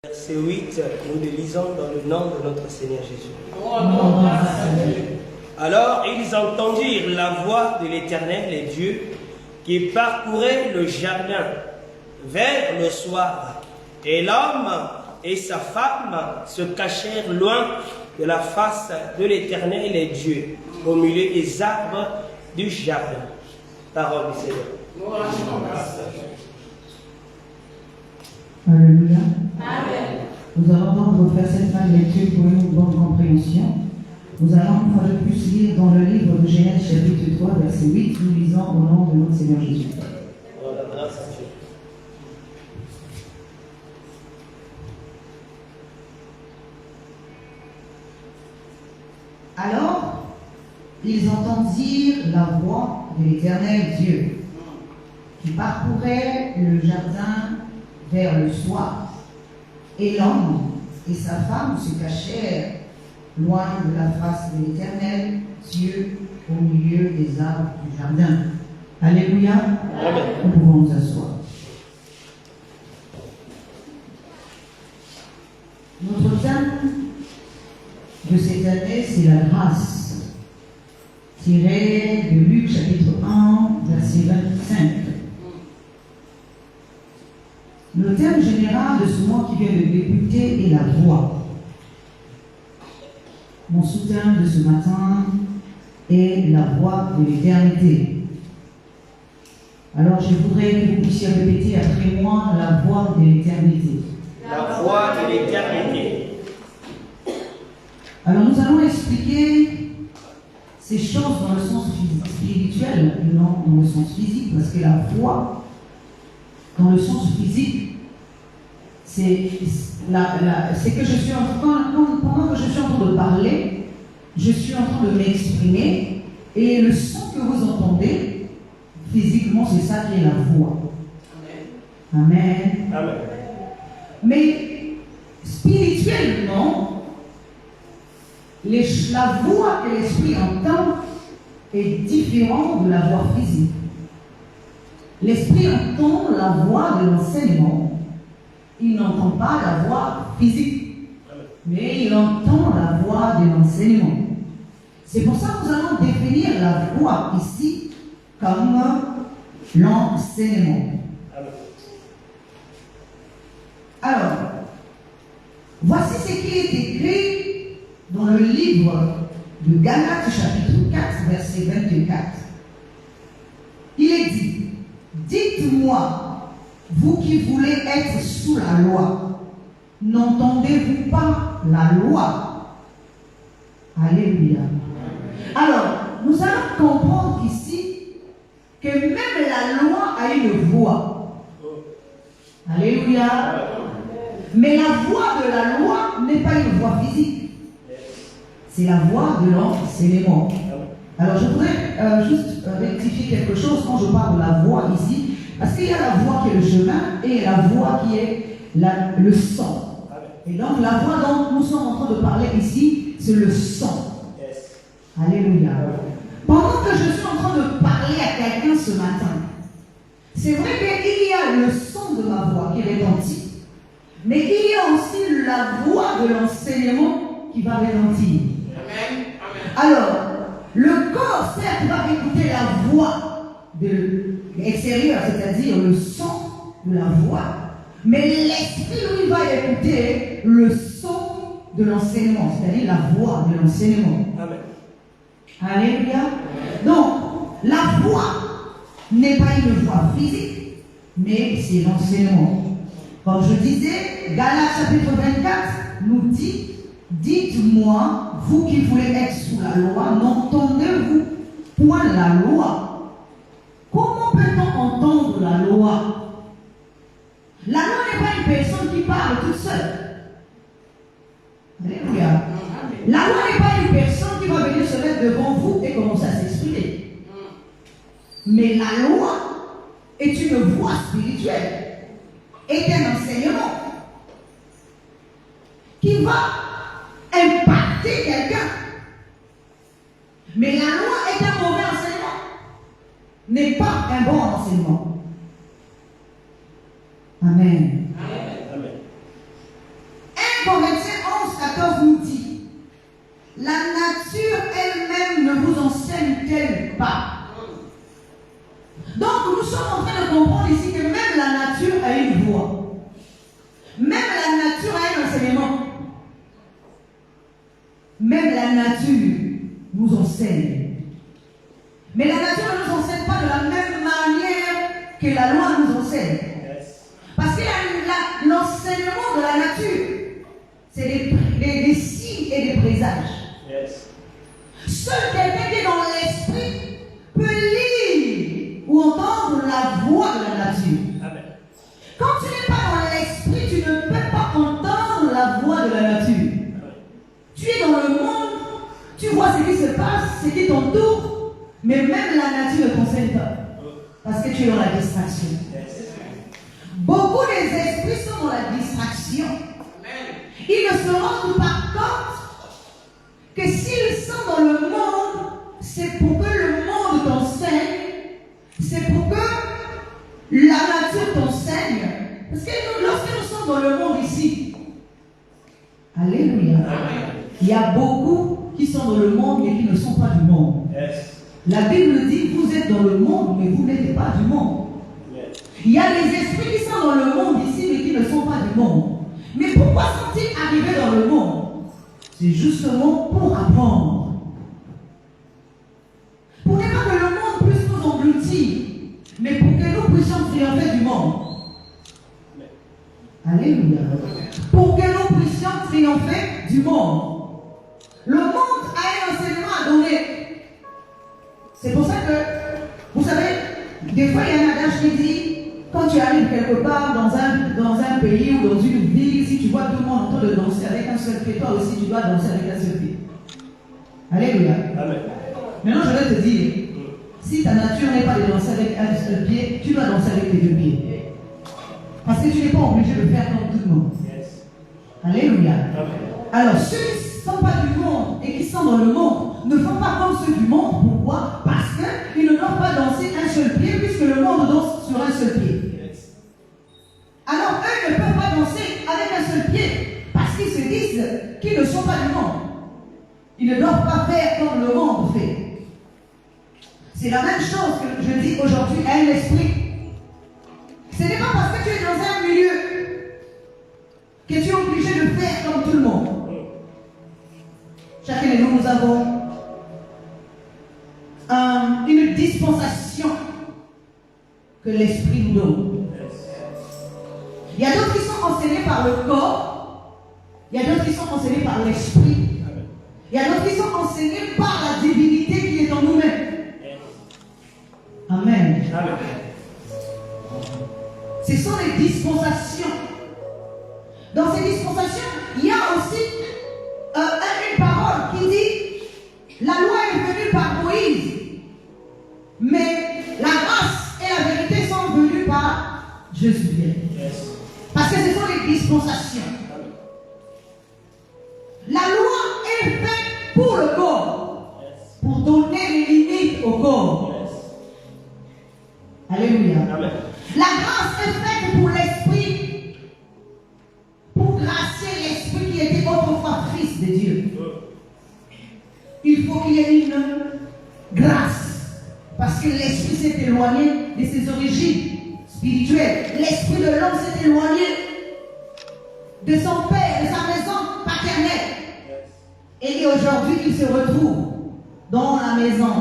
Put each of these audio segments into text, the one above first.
Verset 8, nous le lisons dans le nom de notre Seigneur Jésus. Alors ils entendirent la voix de l'Éternel et Dieu qui parcourait le jardin vers le soir. Et l'homme et sa femme se cachèrent loin de la face de l'Éternel et Dieu, au milieu des arbres du jardin. Parole du Seigneur. Alléluia. Amen. Nous allons donc refaire cette fin de lecture pour une bonne compréhension. Nous allons une fois de plus lire dans le livre de Genèse chapitre 3, verset 8, nous lisons au nom de notre Seigneur Jésus. Alors, ils entendirent la voix de l'Éternel Dieu, qui parcourait le jardin vers le soir. Et l'homme et sa femme se cachèrent loin de la face de l'Éternel Dieu au milieu des arbres du jardin. Alléluia. Amen. Nous pouvons nous asseoir. Notre thème de cette année, c'est la grâce, tiré de Luc chapitre 1, verset 25. Le thème général de ce mois qui vient de débuter est la voix. Mon sous-thème de ce matin est la voix de l'éternité. Alors je voudrais que vous puissiez répéter après moi la voix de l'éternité. La voix de l'éternité. Alors nous allons expliquer ces choses dans le sens spirituel et non dans le sens physique, parce que la voix, dans le sens physique, c'est que je suis en train, pendant que je suis en train de parler, je suis en train de m'exprimer, et le son que vous entendez, physiquement, c'est ça qui est la voix. Amen. Amen. Mais spirituellement, la voix que l'esprit entend est différente de la voix physique. L'esprit entend la voix de l'enseignement. Il n'entend pas la voix physique, mais il entend la voix de l'enseignement. C'est pour ça que nous allons définir la voix ici comme l'enseignement. Alors, voici ce qui est écrit dans le livre de Galates chapitre 4, verset 24. Il est dit, dites-moi, vous qui voulez être sous la loi, n'entendez-vous pas la loi? Alléluia. Alors, nous allons comprendre ici que même la loi a une voix. Alléluia. Mais la voix de la loi n'est pas une voix physique. C'est la voix de l'enseignement. Alors, je voudrais juste rectifier quelque chose quand je parle de la voix ici, parce qu'il y a la voix qui est le chemin et la voix qui est le sang. Et donc, la voix dont nous sommes en train de parler ici, c'est le sang. Alléluia. Pendant que je suis en train de parler à quelqu'un ce matin, c'est vrai qu'il y a le son de ma voix qui retentit, mais il y a aussi la voix de l'enseignement qui va retentir. Alors, le corps, certes, va écouter la voix de l'extérieur, c'est-à-dire le son de la voix, mais l'esprit, lui, va écouter le son de l'enseignement, c'est-à-dire la voix de l'enseignement. Amen. Alléluia. Donc, la voix n'est pas une voix physique, mais c'est l'enseignement. Comme je disais, Galates chapitre 24 nous dit, dites-moi, vous qui voulez être sous la loi, n'entendez-vous point la loi? Comment peut-on entendre la loi? La loi n'est pas une personne qui parle toute seule. Alléluia. La loi n'est pas une personne qui va venir se mettre devant vous et commencer à s'exprimer. Mais la loi est une voix spirituelle, est un enseignement qui va impacter quelqu'un. Mais la loi est un mauvais enseignement, n'est pas un bon enseignement. Amen. Amen. d'outils. La nature elle-même ne vous enseigne-t-elle pas? Donc nous sommes en train de comprendre ici que même la nature a une voix. Même la nature a un enseignement. Même la nature nous enseigne. Mais la nature ne nous enseigne pas de la même manière que la loi nous enseigne. Parce que l'enseignement de la nature, c'est des signes et des présages. Seul quelqu'un qui est dans l'esprit peut lire ou entendre la voix de la nature. Amen. Quand tu n'es pas dans l'esprit, tu ne peux pas entendre la voix de la nature. Amen. Tu es dans le monde, tu vois ce qui se passe, ce qui t'entoure, mais même la nature ne t'enseigne pas. Parce que tu es dans la distraction. Beaucoup des esprits sont dans la distraction. Ils ne se rendent pas compte que s'ils sont dans le monde, c'est pour que le monde t'enseigne, c'est pour que la nature t'enseigne. Parce que lorsque nous sommes dans le monde ici, alléluia, il y a beaucoup qui sont dans le monde mais qui ne sont pas du monde. La Bible dit, vous êtes dans le monde mais vous n'êtes pas du monde. Il y a des esprits qui sont dans le monde ici mais qui ne sont pas du monde. Mais pourquoi sont-ils arrivés dans le monde? C'est justement pour apprendre. Pour ne pas que le monde puisse nous engloutir, mais pour que nous puissions triompher du monde. Alléluia. Pour que nous puissions triompher du monde. Le monde a un enseignement à donner. C'est pour ça que, vous savez, des fois il y a un adage qui dit, quand tu arrives quelque part dans un pays ou dans une ville, si tu vois tout le monde en train de danser avec un seul pied, toi aussi tu dois danser avec un seul pied. Alléluia. Amen. Maintenant je vais te dire, si ta nature n'est pas de danser avec un seul pied, tu dois danser avec tes deux pieds. Parce que tu n'es pas obligé de faire comme tout le monde. Alléluia. Alors ceux qui ne sont pas du monde et qui sont dans le monde ne font pas comme ceux du monde. Pourquoi? Parce qu'ils ne doivent pas danser un seul pied puisque le monde danse sur un seul pied. Alors eux ne peuvent pas danser avec un seul pied parce qu'ils se disent qu'ils ne sont pas du monde. Ils ne doivent pas faire comme le monde fait. C'est la même chose que je dis aujourd'hui à un esprit. Ce n'est pas parce que tu es dans un milieu que tu es obligé de faire comme tout le monde. Chacun de nous, nous avons une dispensation que l'esprit nous donne. Il y a d'autres qui sont enseignés par le corps, il y a d'autres qui sont enseignés par l'esprit, il y a d'autres qui sont enseignés par la divinité qui est en nous-mêmes. Amen. Amen. Ce sont les dispensations. Dans ces dispensations, il y a aussi une parole qui dit, la loi est venue par Moïse, mais la grâce et la vérité sont venues par Jésus. Parce que ce sont les dispensations. La loi est faite pour le corps, pour donner les limites au corps. Alléluia. Amen. La grâce est faite pour l'esprit, pour gracier l'esprit qui était autrefois fils de Dieu. Il faut qu'il y ait une grâce, parce que l'esprit s'est éloigné de ses origines spirituelles. L'esprit de l'homme s'est éloigné de son père, de sa maison paternelle. Et aujourd'hui, il se retrouve dans la maison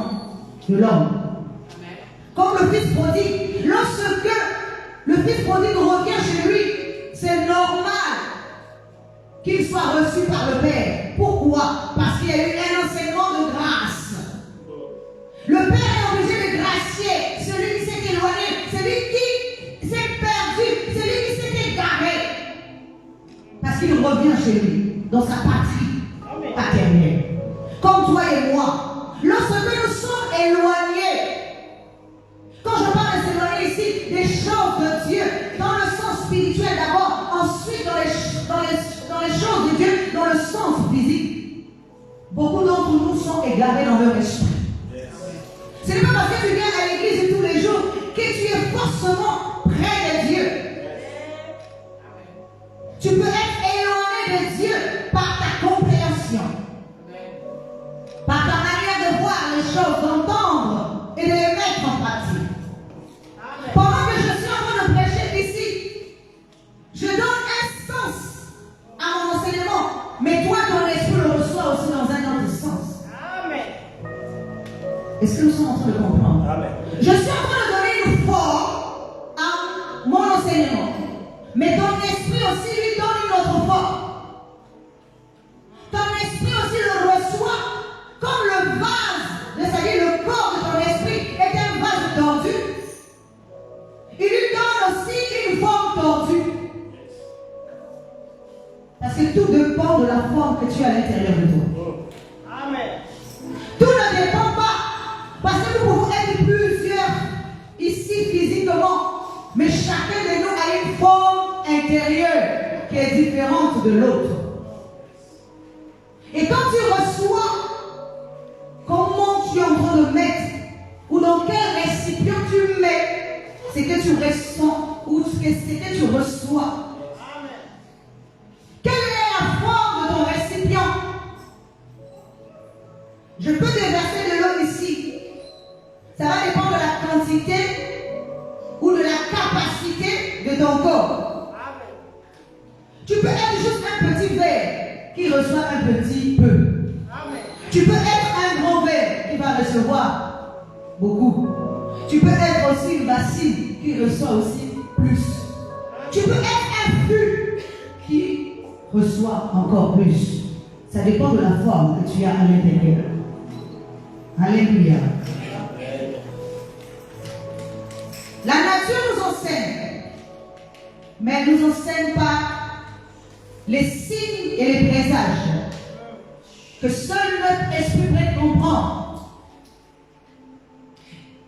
de l'homme. Comme le fils prodigue, lorsque le fils prodigue revient chez lui, c'est normal qu'il soit reçu par le Père. Pourquoi? Parce qu'il y a eu un enseignement de grâce. Le Père est obligé de gracier celui qui s'est éloigné, celui qui s'est perdu, celui qui s'est égaré. Parce qu'il revient chez lui, dans sa patrie paternelle. Comme toi et moi. Lorsque nous sommes éloignés, quand je parle de s'éloigner ici, des choses de Dieu, dans le sens spirituel d'abord, ensuite dans les choses de Dieu, dans le sens physique, beaucoup d'entre nous sont égarés dans leur esprit. Ce n'est pas parce que tu viens à l'église tous les jours que tu es forcément près de Dieu. Tu peux être éloigné de Dieu par ta compréhension choses, d'entendre et de les mettre en pratique. Pendant que je suis en train de prêcher ici, je donne un sens à mon enseignement, mais toi, ton esprit le reçoit aussi dans un autre sens. Amen. Est-ce que nous sommes en train de comprendre? Amen. Je suis en train de donner une forme à mon enseignement, mais ton esprit aussi lui donne une autre forme. Ton esprit aussi le reçoit comme le vase, c'est-à-dire le corps de ton esprit est un vase tordu. Il lui donne aussi une forme tordue. Parce que tout dépend de la forme que tu as à l'intérieur de toi. Amen. Tout ne dépend pas. Parce que nous pouvons être plusieurs ici physiquement. Mais chacun de nous a une forme intérieure qui est différente de l'autre. Et quand tu reçois, comment tu es en train de mettre, ou dans quel récipient tu mets, c'est que tu ressens, ou c'est que tu reçois. Quelle est la forme de ton récipient? Je peux déverser de l'eau ici. Ça va dépendre de la quantité ou de la capacité de ton corps. Tu peux être juste un petit verre qui reçoit un petit peu. Tu peux être un grand verre qui va recevoir beaucoup. Tu peux être aussi une bassine qui reçoit aussi plus. Tu peux être un fût qui reçoit encore plus. Ça dépend de la forme que tu as à l'intérieur. Alléluia. La nature nous enseigne, mais elle ne nous enseigne pas les signes et les présages que seul notre esprit peut comprendre.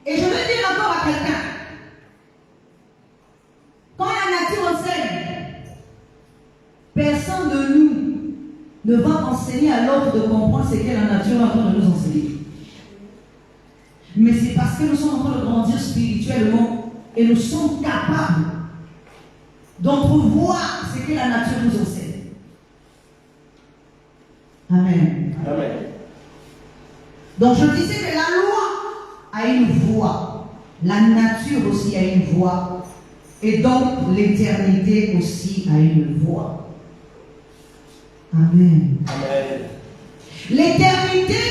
Et je veux dire encore à quelqu'un, quand la nature enseigne, personne de nous ne va enseigner à l'autre de comprendre ce que la nature est en train de nous enseigner. Mais c'est parce que nous sommes en train de grandir spirituellement et nous sommes capables d'entrevoir ce que la nature nous enseigne. Amen. Amen. Donc je disais que la loi a une voix, la nature aussi a une voix, et donc l'éternité aussi a une voix. Amen. Amen. L'éternité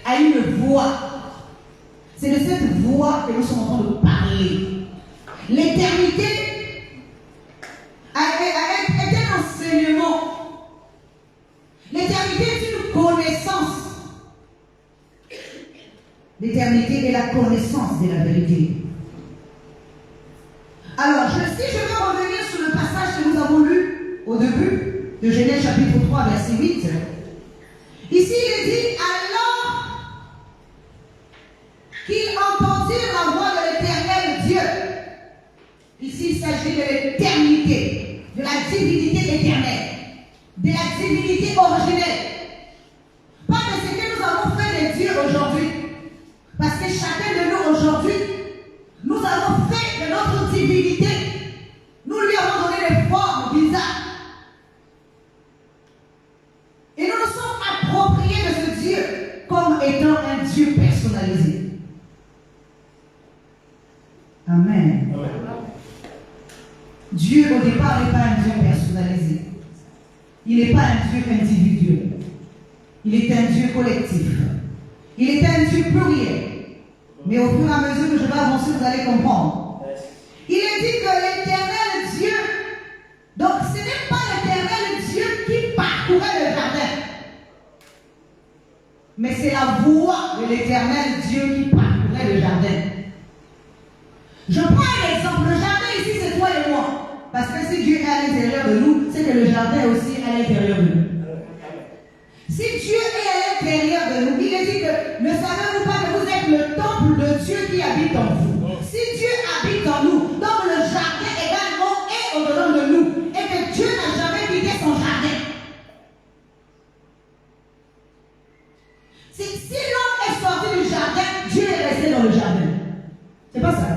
a une voix. C'est de cette voix que nous sommes en train de parler. L'éternité est un enseignement. L'éternité est une connaissance. L'éternité est la connaissance de la vérité. Alors, si je veux revenir sur le passage que nous avons lu au début de Genèse chapitre 3, verset 8, ici il est dit, alors qu'ils entendirent la voix de l'Éternel Dieu. Ici il s'agit de l'éternité, de la divinité éternelle, de la divinité originelle. Pas de ce que nous avons fait de Dieu aujourd'hui. Parce que chacun de nous aujourd'hui, nous avons fait de notre divinité, nous lui avons donné des formes bizarres. Et nous nous sommes appropriés de ce Dieu comme étant un Dieu personnalisé. Amen. Amen. Dieu au départ n'est pas un Dieu personnalisé. Il n'est pas un Dieu individuel. Il est un Dieu collectif. Il est un Dieu pluriel. Mais au fur et à mesure que je vais avancer, vous allez comprendre. Il est dit que l'éternel Dieu, donc ce n'est pas l'éternel Dieu qui parcourait le jardin, mais c'est la voix de l'éternel Dieu qui parcourait le jardin. Je prends un exemple. Le jardin ici, c'est toi et moi. Parce que si Dieu est à l'intérieur de nous, c'est que le jardin est aussi à l'intérieur de nous. Si Dieu est à l'intérieur de nous, il est dit que ne savez-vous pas que vous êtes le temple de Dieu qui habite en vous. Si Dieu habite en nous, donc le jardin également est au-dedans de nous. Et que Dieu n'a jamais quitté son jardin. Si l'homme est sorti du jardin, Dieu est resté dans le jardin. C'est pas ça.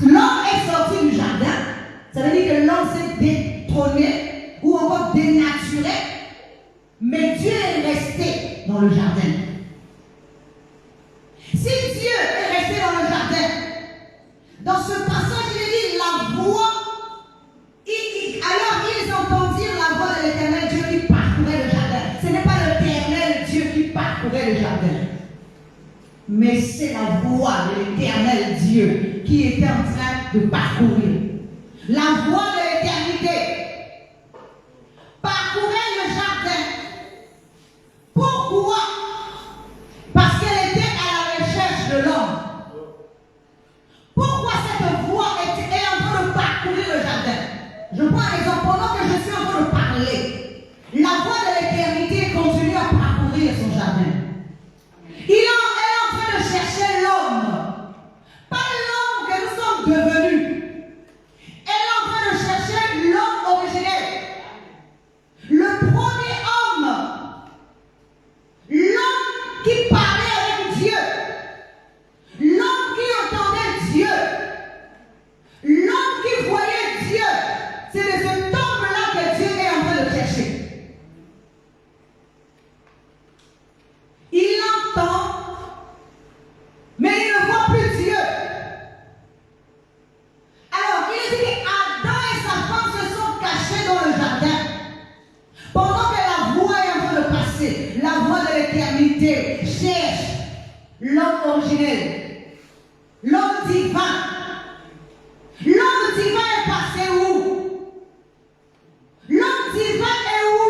L'homme est sorti du jardin, ça veut dire que l'homme s'est détrôné ou encore dénaturé, mais Dieu est resté dans le jardin. mais c'est la voie de l'éternel Dieu qui était en train de parcourir. La voie de l'éternité parcourait le jardin. Pourquoi? Parce qu'elle était à la recherche de l'homme. Pourquoi cette voie est en train de parcourir le jardin? Je prends un exemple. Pendant que je suis en train de parler, la voie de l'éternité continue à parcourir son jardin. Elle est en train de chercher l'homme. Pas l'homme que nous sommes devenus. Elle est en train de chercher l'homme originel. Le premier homme. L'homme qui parlait avec Dieu. L'homme qui entendait Dieu. L'homme qui voyait Dieu. C'est de cet homme-là que Dieu est en train de chercher. Il l'entend, mais il ne voit plus Dieu. Alors, il dit qu'Adam et sa femme se sont cachés dans le jardin. Pendant que la voie est en train de passer, la voie de l'éternité cherche l'homme originel, l'homme divin. L'homme divin est passé où? L'homme divin est où?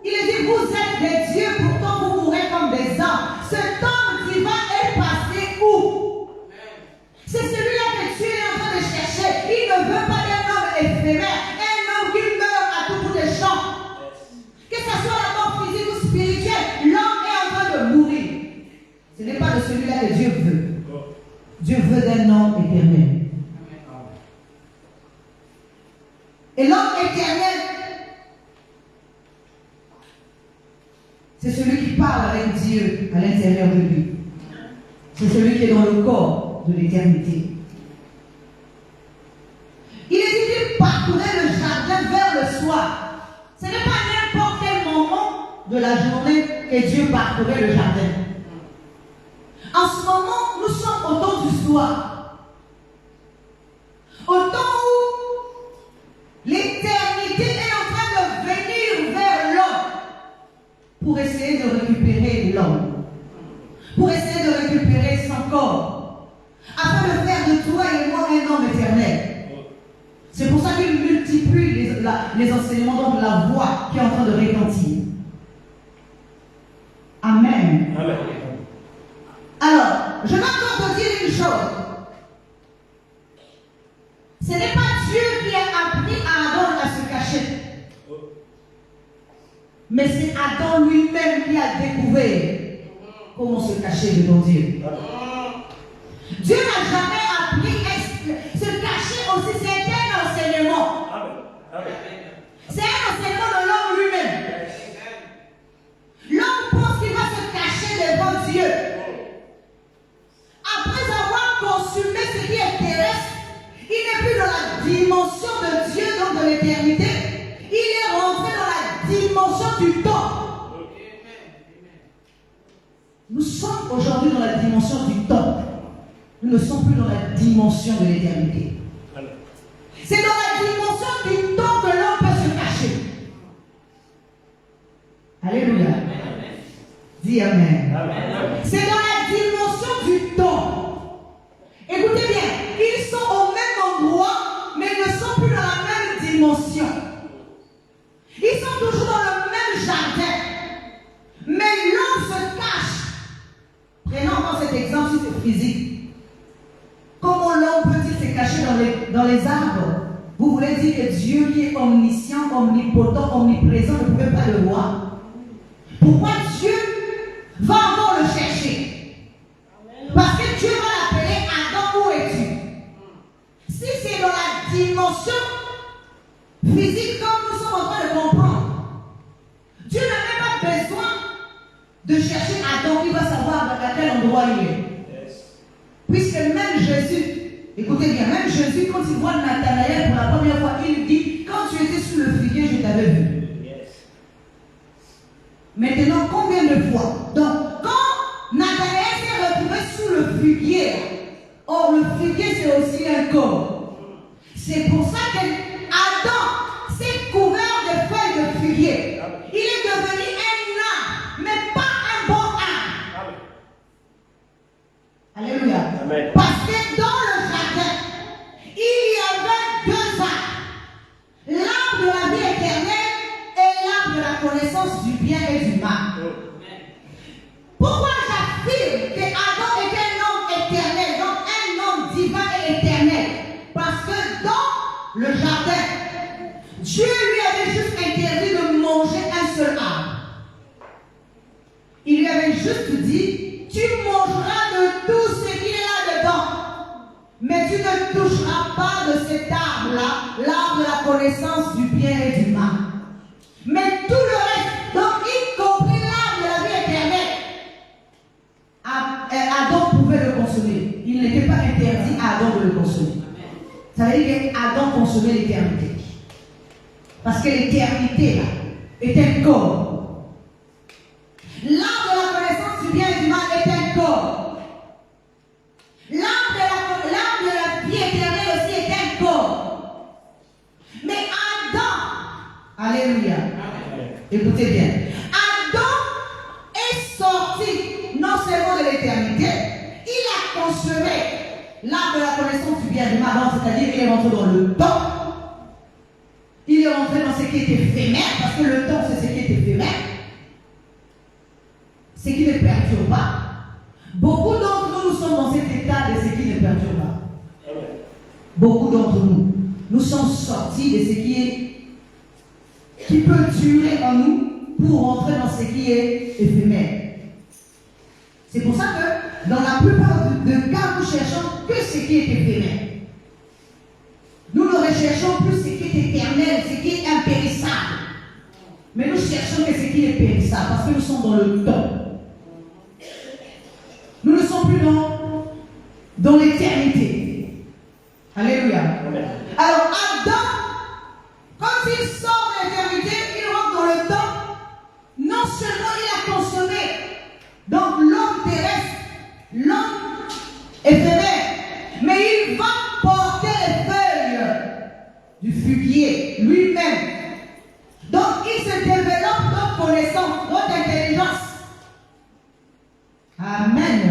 Il dit, vous êtes des dieux, pourtant vous mourrez comme des hommes. Cet homme divin est passé où? C'est celui-là que Dieu est en train de chercher. Il ne veut pas d'un homme éphémère, un homme qui meurt à tout bout des champs. Que ce soit la mort physique ou spirituelle, l'homme est en train de mourir. Ce n'est pas de celui-là que Dieu veut. Dieu veut d'un homme éternel. Et l'homme éternel, c'est celui qui parle avec Dieu à l'intérieur de lui. C'est celui qui est dans le corps de l'éternité. Il est dit qu'il parcourait le jardin vers le soir. Ce n'est pas n'importe quel moment de la journée que Dieu parcourait le jardin. En ce moment, nous sommes au temps du soir. Au temps où l'éternité est en train de venir vers l'homme pour essayer de récupérer l'homme, pour essayer de récupérer son corps, afin de faire de toi et moi un homme éternel. C'est pour ça qu'il multiplie les enseignements, donc la voix qui est en train de retentir. Amen. Amen. Alors, je vais encore te dire une chose. Ce n'est pas Dieu qui a appris à Adam à se cacher. Mais c'est Adam lui-même qui a découvert comment se cacher devant Dieu. Dieu n'a jamais appris à se cacher aussi. C'est un enseignement. C'est un enseignement de l'homme lui-même. L'homme pense qu'il va se cacher devant Dieu. Après avoir consumé ce qui est terrestre, il n'est plus dans la dimension de Dieu, donc de l'éternité. Il est rentré dans la dimension du temps. Nous sommes aujourd'hui dans la dimension du temps. Nous ne sommes plus dans la dimension de l'éternité. C'est dans la dimension du temps que l'homme peut se cacher. Alléluia. Dis Amen. C'est dans la dimension du temps. Écoutez bien, ils sont au même endroit, mais ils ne sont plus dans la même dimension. Ils sont toujours dans le même jardin. Mais l'homme se cache. Prenons encore cet exemple si c'est physique. Comment l'homme peut-il se cacher dans les arbres? Vous voulez dire que Dieu qui est omniscient, omnipotent, omniprésent ne pouvait pas le voir? Pourquoi Dieu va encore le chercher? Parce que Dieu va l'appeler Adam, où es-tu? Si c'est dans la dimension physique comme nous sommes en train de comprendre, Dieu n'a même pas besoin de chercher Adam qui va savoir à quel endroit il est. Puisque même Jésus, écoutez bien, même Jésus, quand il voit Nathanaël pour la première fois, il dit, quand tu étais sous le figuier, je t'avais vu. Maintenant, combien de fois? Donc, quand Nathanaël s'est retrouvé sous le figuier, or le figuier c'est aussi un corps. C'est pour ça que Adam s'est couvert de feuilles de figuier. Il est devenu un arbre, mais pas un bon arbre. la connaissance du bien et du mal. Pourquoi j'affirme que Adam était un homme éternel, donc un homme divin et éternel? Parce que dans le jardin, Dieu lui avait juste interdit de manger un seul arbre. Il lui avait juste dit, tu mangeras de tout ce qui est là-dedans, mais tu ne toucheras pas de cet arbre-là, l'arbre de la connaissance du bien et du mal. Mais tout le reste, donc y compris l'arbre de la vie éternelle, Adam pouvait le consommer. Il n'était pas interdit à Adam de le consommer. Ça veut dire qu'Adam consommait l'éternité. Parce que l'éternité, là, est un corps. L'arbre de la connaissance du bien et du mal est un corps. L'arbre de la vie éternelle aussi est un corps. Mais Adam, alléluia, écoutez bien, Adam est sorti non seulement de l'éternité, il a consommé l'arbre de la connaissance du bien et du mal, c'est-à-dire qu'il est rentré dans le temps. Il est rentré dans ce qui est éphémère, parce que le temps c'est ce qui est éphémère, ce qui ne perdure pas. Beaucoup d'entre nous, nous sommes dans cet état de ce qui ne perdure pas. Beaucoup d'entre nous, nous sommes sortis de ce qui peut durer en nous pour rentrer dans ce qui est éphémère. C'est pour ça que dans la plupart des cas, nous cherchons que ce qui est éphémère. Nous ne recherchons plus ce qui est éternel, ce qui est impérissable. Mais nous cherchons que ce qui est périssable, parce que nous sommes dans le temps. Nous ne sommes plus dans l'éternité. Alléluia. Alors Adam, quand il sort de l'éternité, il rentre dans le temps. Non seulement il a consommé donc l'homme terrestre, l'homme éphémère, mais il va porter les feuilles du figuier lui-même. Donc il se développe dans connaissance, dans intelligence. Amen.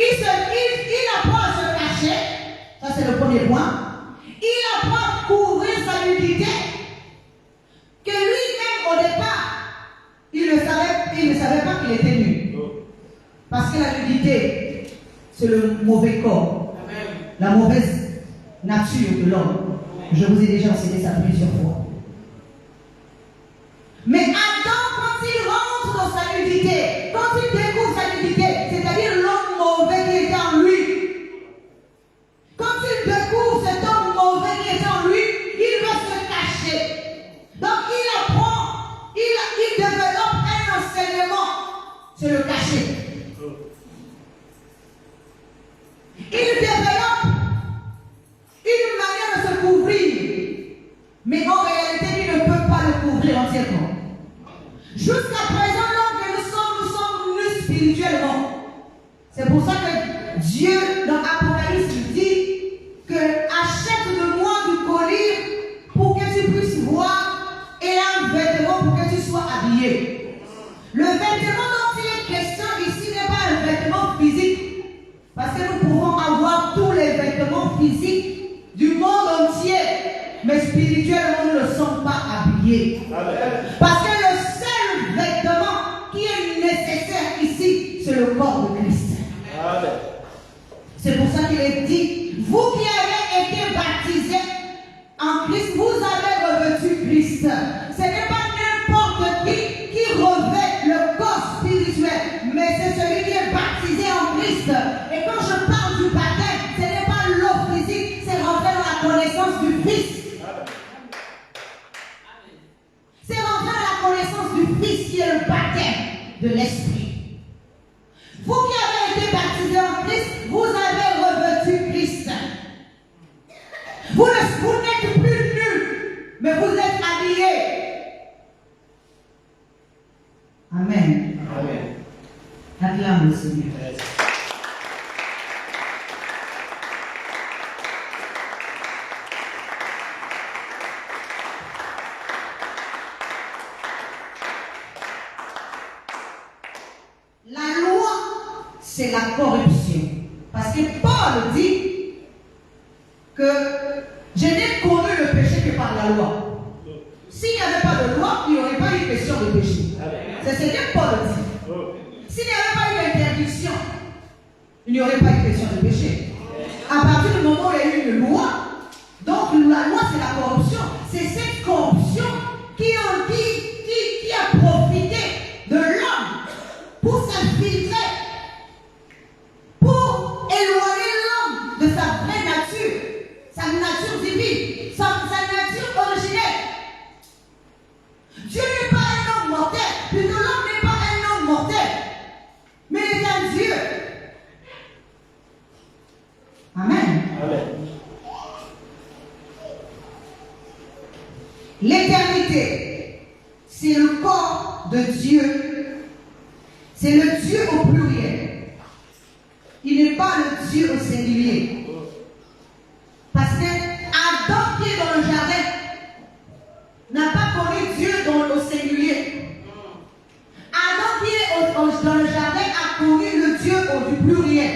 Il apprend à se cacher, ça c'est le premier point. Il apprend à couvrir sa nudité, que lui-même au départ, il ne savait pas qu'il était nu. Parce que la nudité, c'est le mauvais corps, la mauvaise nature de l'homme. Je vous ai déjà enseigné ça plusieurs fois. Mais Adam, quand il rentre dans sa nudité, quand il découvre sa nudité, c'est-à-dire l'homme mauvais qui était en lui, quand il découvre cet homme mauvais qui est en lui, il va se cacher. Donc il apprend, il développe un enseignement, c'est le cacher. Il développe une manière de se couvrir, mais en réalité, il ne peut pas le couvrir entièrement. Jusqu'à présent, l'homme que nous sommes nus spirituellement. C'est pour ça que Dieu, dans Apocalypse, dit que achète de moi du collier pour que tu puisses voir et un vêtement pour que tu sois habillé. Le vêtement dont il est question ici n'est pas un vêtement physique, parce que nous pouvons avoir tous les vêtements physiques du monde entier, mais spirituellement nous ne sommes pas habillés. Parce que le seul vêtement qui est nécessaire ici, c'est le corps de Christ. C'est pour ça qu'il est dit, vous qui avez été baptisés en Christ, vous avez revêtu Christ. Ce n'est pas n'importe qui revêt le corps spirituel, mais c'est celui qui est baptisé en Christ. Et quand je parle du baptême, ce n'est pas l'eau physique, c'est rentrer dans la connaissance du Fils. C'est rentrer dans la connaissance du Fils qui est le baptême de l'Esprit. Vous qui avez été baptisés en Christ, vous avez revêtu Christ. Vous n'êtes plus nus, mais vous êtes habillés. Amen. Amen. Acclame le Seigneur. La loi, c'est la corruption. Parce que Paul dit que je n'ai connu le péché que par la loi. S'il n'y avait pas de loi, il n'y aurait pas eu plus question de péché. C'est ce que Paul dit. S'il n'y avait pas eu d'interdiction, il n'y aurait pas eu question de péché. À partir du moment où il y a eu une loi, donc la loi c'est la corruption. C'est cette corruption qui a profité de l'homme pour s'infiltrer, pour éloigner l'homme de sa vraie nature, sa nature divine, sa nature originelle. Dieu n'est pas un homme mortel, plutôt l'homme n'est pas un homme mortel, mais il est un Dieu. Amen. Amen. L'éternité, c'est le corps de Dieu. C'est le Dieu au pluriel. Il n'est pas le Dieu au singulier. Parce que Adam qui est dans le jardin n'a pas connu Dieu au singulier. Adam qui est dans le jardin a connu le Dieu du pluriel.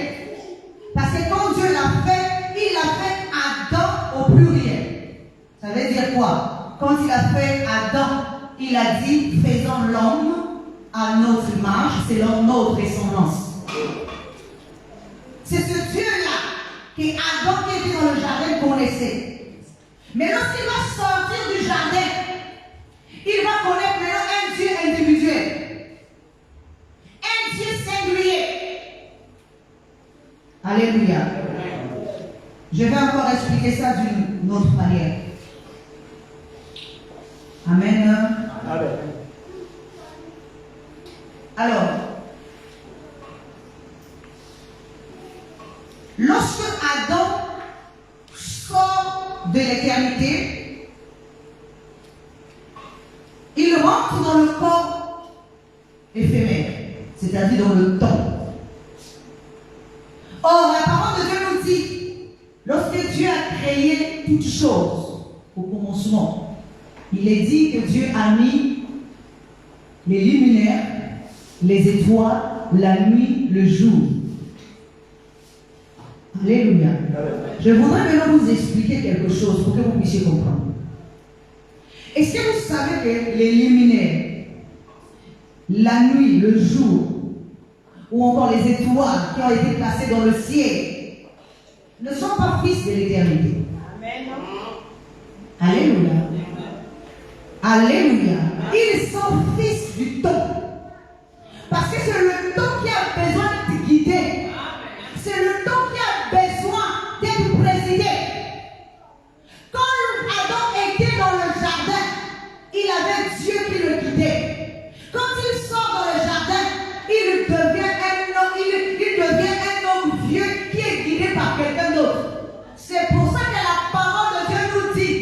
Parce que quand Dieu l'a fait, il a fait Adam au pluriel. Ça veut dire quoi? Quand il a fait Adam, il a dit, faisons l'homme à notre image, selon notre ressemblance. C'est ce Dieu-là que Adam qui était dans le jardin connaissait. Mais lorsqu'il va sortir du jardin, il va connaître maintenant un Dieu individuel. Un Dieu singulier. Alléluia. Je vais encore expliquer ça d'une autre manière. Amen. Amen. Alors, lorsque Adam sort de l'éternité, il rentre dans le corps éphémère, c'est-à-dire dans le temps. Or, la parole de Dieu nous dit, lorsque Dieu a créé toutes choses au commencement, il est dit que Dieu a mis les luminaires, les étoiles, la nuit, le jour. Alléluia. Je voudrais maintenant vous expliquer quelque chose pour que vous puissiez comprendre. Est-ce que vous savez que les luminaires, la nuit, le jour, ou encore les étoiles qui ont été placées dans le ciel, ne sont pas fils de l'éternité? Amen. Alléluia. Alléluia. Ils sont fils du temps. Parce que c'est le temps qui a besoin de te guider. C'est le temps qui a besoin d'être présidé. Quand Adam était dans le jardin, il avait Dieu qui le guidait. Quand il sort dans le jardin, il devient un homme vieux qui est guidé par quelqu'un d'autre. C'est pour ça que la parole de Dieu nous dit,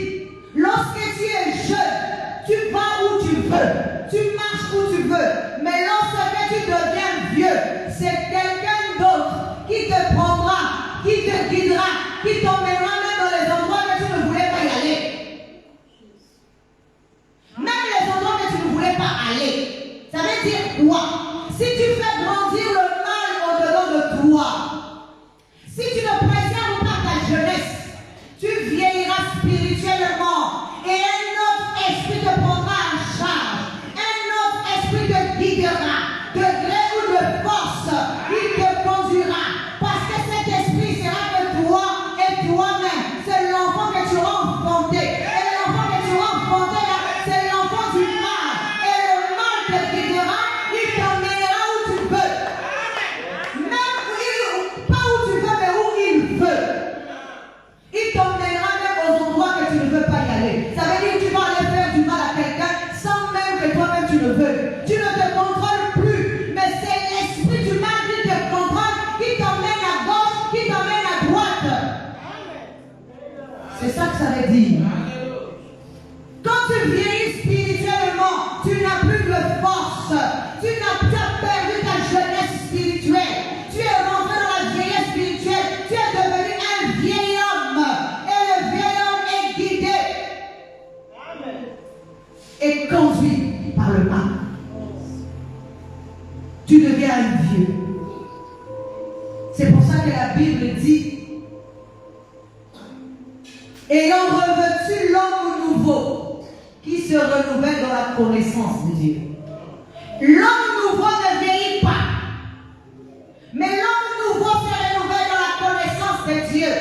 lorsque tu es jeune, tu vas où tu veux, tu marches où tu veux, mais lorsque tu deviens vieux, c'est quelqu'un d'autre qui te prendra, qui te guidera, qui t'emmènera même dans les endroits que tu ne voulais pas y aller. Même les endroits que tu ne voulais pas aller. Ça veut dire quoi? Si tu fais grandir le mal au-dedans de toi, si tu ne préserves pas ta jeunesse, tu vieilliras spirituellement et un autre esprit te prendra en charge. Un autre esprit te guidera, de gré ou de force, il te conduira. Parce que cet esprit sera que toi et toi-même. C'est l'enfant que tu auras enfanté. Et l'enfant que tu auras enfanté là, c'est l'enfant du mal. Et le mal te guidera, il t'emmènera où tu veux. Même pas où tu veux, mais où il veut. Il t'emmènera même aux endroits que tu ne veux pas y aller. Ça veut dire que tu vas aller faire du mal à quelqu'un sans même que toi-même tu le veux. Tu ne te contrôles plus, mais c'est l'esprit du mal qui te contrôle, qui t'emmène à gauche, qui t'emmène à droite. C'est ça que ça veut dire. Quand tu vieillis spirituellement, tu n'as plus de force. Tu as perdu ta jeunesse spirituelle. Tu es rentré dans la vieillesse spirituelle. Tu es devenu un vieil homme. Et le vieil homme est guidé et conduit par le mal. Tu deviens un vieux. C'est pour ça que la Bible dit, ayant revêtu l'homme nouveau, qui se renouvelle dans la connaissance de Dieu. L'homme nouveau ne vieillit pas. Mais l'homme nouveau se renouvelle dans la connaissance de Dieu.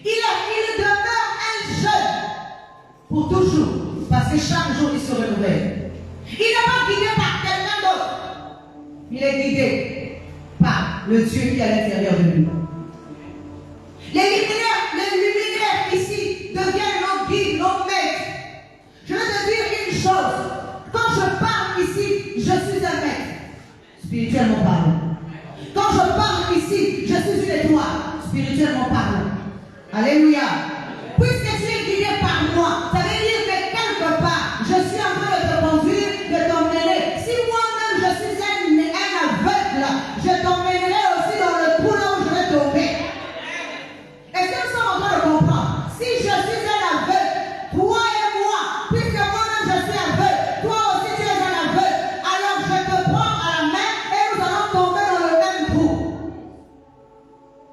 Il demeure un jeune pour toujours. Parce que chaque jour il se renouvelle. Il n'est pas guidé par quelqu'un d'autre. Il est guidé par le Dieu qui est à l'intérieur de lui. Les luminaires ici deviennent nos guides, nos maîtres. Je vais te dire une chose. Quand je parle ici, je suis un maître. Spirituellement parlant. Quand je parle ici, je suis une étoile. Spirituellement parlant. Alléluia. Puisque tu es guidé par moi, ça veut dire que quelque part, je suis en train de te conduire, de t'emmener. Si moi-même je suis un aveugle, je t'emmènerai aussi dans le trou là où je vais tomber. Est-ce que nous sommes en train de comprendre? Si je suis un aveugle, toi et moi, puisque moi-même je suis aveugle, toi aussi tu es un aveugle, alors je te prends à la main et nous allons tomber dans le même trou.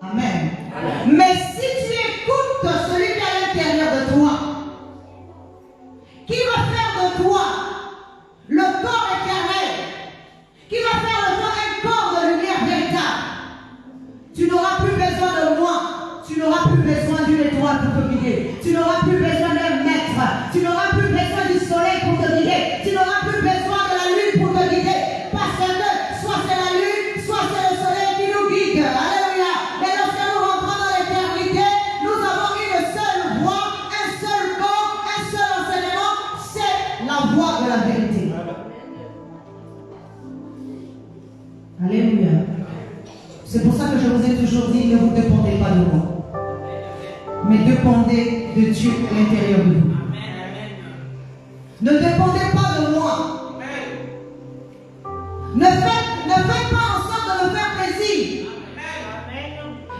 Amen. Mais si tu écoutes celui qui est à l'intérieur de toi, qui va faire de toi le corps éternel, qui va faire de toi un corps de lumière véritable, tu n'auras plus besoin de moi, tu n'auras plus besoin d'une étoile pour te guider, tu n'auras plus besoin d'un maître, tu n'auras plus besoin du soleil pour te guider, tu n'auras plus besoin de la lune pour te guider, parce que soit c'est la lune, soit c'est le soleil qui nous guide. Alléluia. Et lorsque nous rentrons dans l'éternité, nous avons une seule voie, un seul corps, un seul enseignement, c'est la voie de la vérité. Alléluia. C'est pour ça que je vous ai toujours dit, ne vous dépendez pas de moi, mais dépendez de Dieu à l'intérieur de vous. Ne dépendez pas de moi. Ne faites pas en sorte de me faire plaisir,